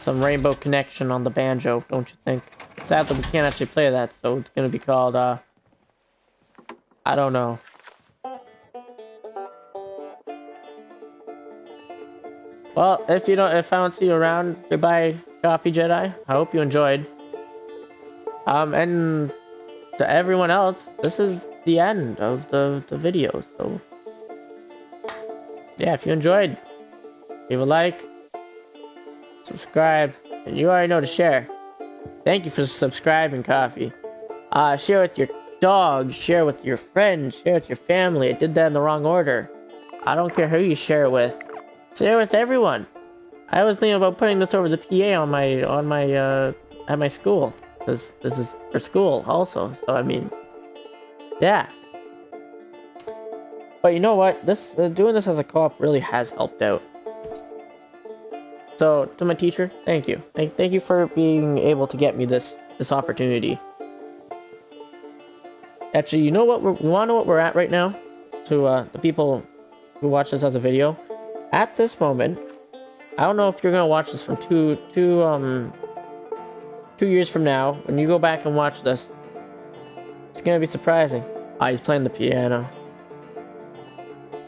Rainbow Connection on the banjo, don't you think? Sadly, we can't actually play that, so it's gonna be called, I don't know. Well, if I don't see you around, goodbye, Coffee Jedi. I hope you enjoyed. And to everyone else, this is the end of the video, so... Yeah, if you enjoyed, leave a like, subscribe, and you already know to share. Thank you for subscribing, Coffee. Share with your dog, share with your friends, share with your family. I did that in the wrong order. I don't care who you share it with. Share with everyone. I was thinking about putting this over the PA on my at my school, because this is for school also. So I mean, yeah. But you know what? Doing this as a co-op really has helped out. So to my teacher, thank you. Thank you for being able to get me this opportunity. Actually, you know what? We want to know what we're at right now. To the people who watch this as a video. At this moment, I don't know if you're gonna watch this from 2 years from now. When you go back and watch this, it's gonna be surprising. Ah, he's playing the piano.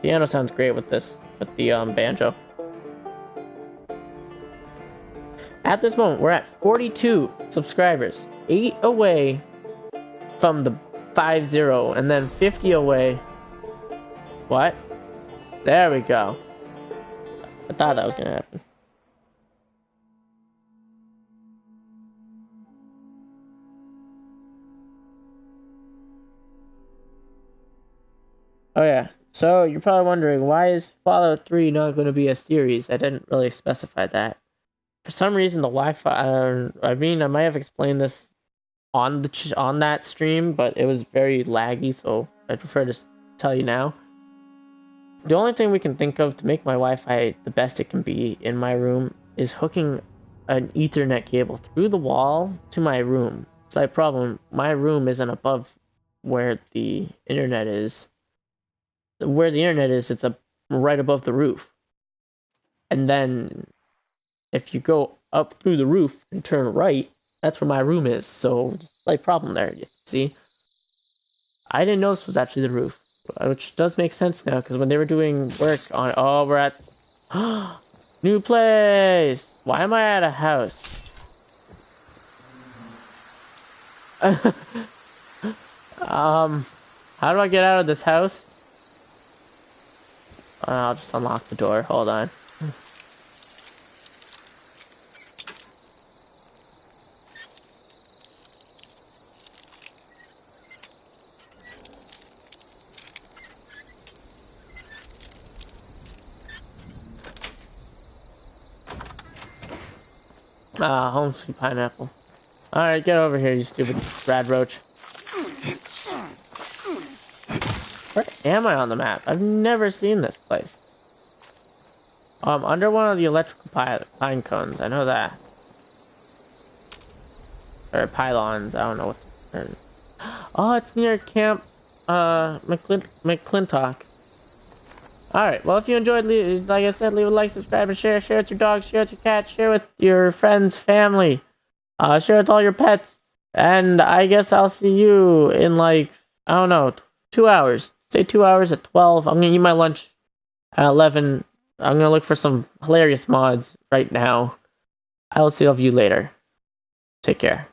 Piano sounds great with the banjo. At this moment, we're at 42 subscribers, 8 away from the 50, and then 50 away. What? There we go. I thought that was gonna happen. Oh yeah, so you're probably wondering, why is Fallout 3 not going to be a series? I didn't really specify that. For some reason, the Wi-Fi, I mean, I might have explained this on that stream, but it was very laggy, so I prefer to tell you now. The only thing we can think of to make my Wi-Fi the best it can be in my room is hooking an Ethernet cable through the wall to my room. Slight problem, my room isn't above where the internet is. Where the internet is, it's right above the roof. And then, if you go up through the roof and turn right, that's where my room is. So, slight problem there, you see. I didn't know this was actually the roof. Which does make sense now, because when they were doing work on... Oh, we're at... New place! Why am I at a house? How do I get out of this house? I'll just unlock the door. Hold on. Home sweet pineapple. Alright, get over here, you stupid rad roach. Where am I on the map? I've never seen this place. Under one of the electrical pine cones. I know that. Or pylons. I don't know what. Oh, it's near Camp McClintock. Alright, well, if you enjoyed, like I said, leave a like, subscribe, and share. Share with your dog, share with your cat, share with your friends, family. Share with all your pets. And I guess I'll see you in, like, I don't know, 2 hours. Say 2 hours at 12. I'm gonna eat my lunch at 11. I'm gonna look for some hilarious mods right now. I will see all of you later. Take care.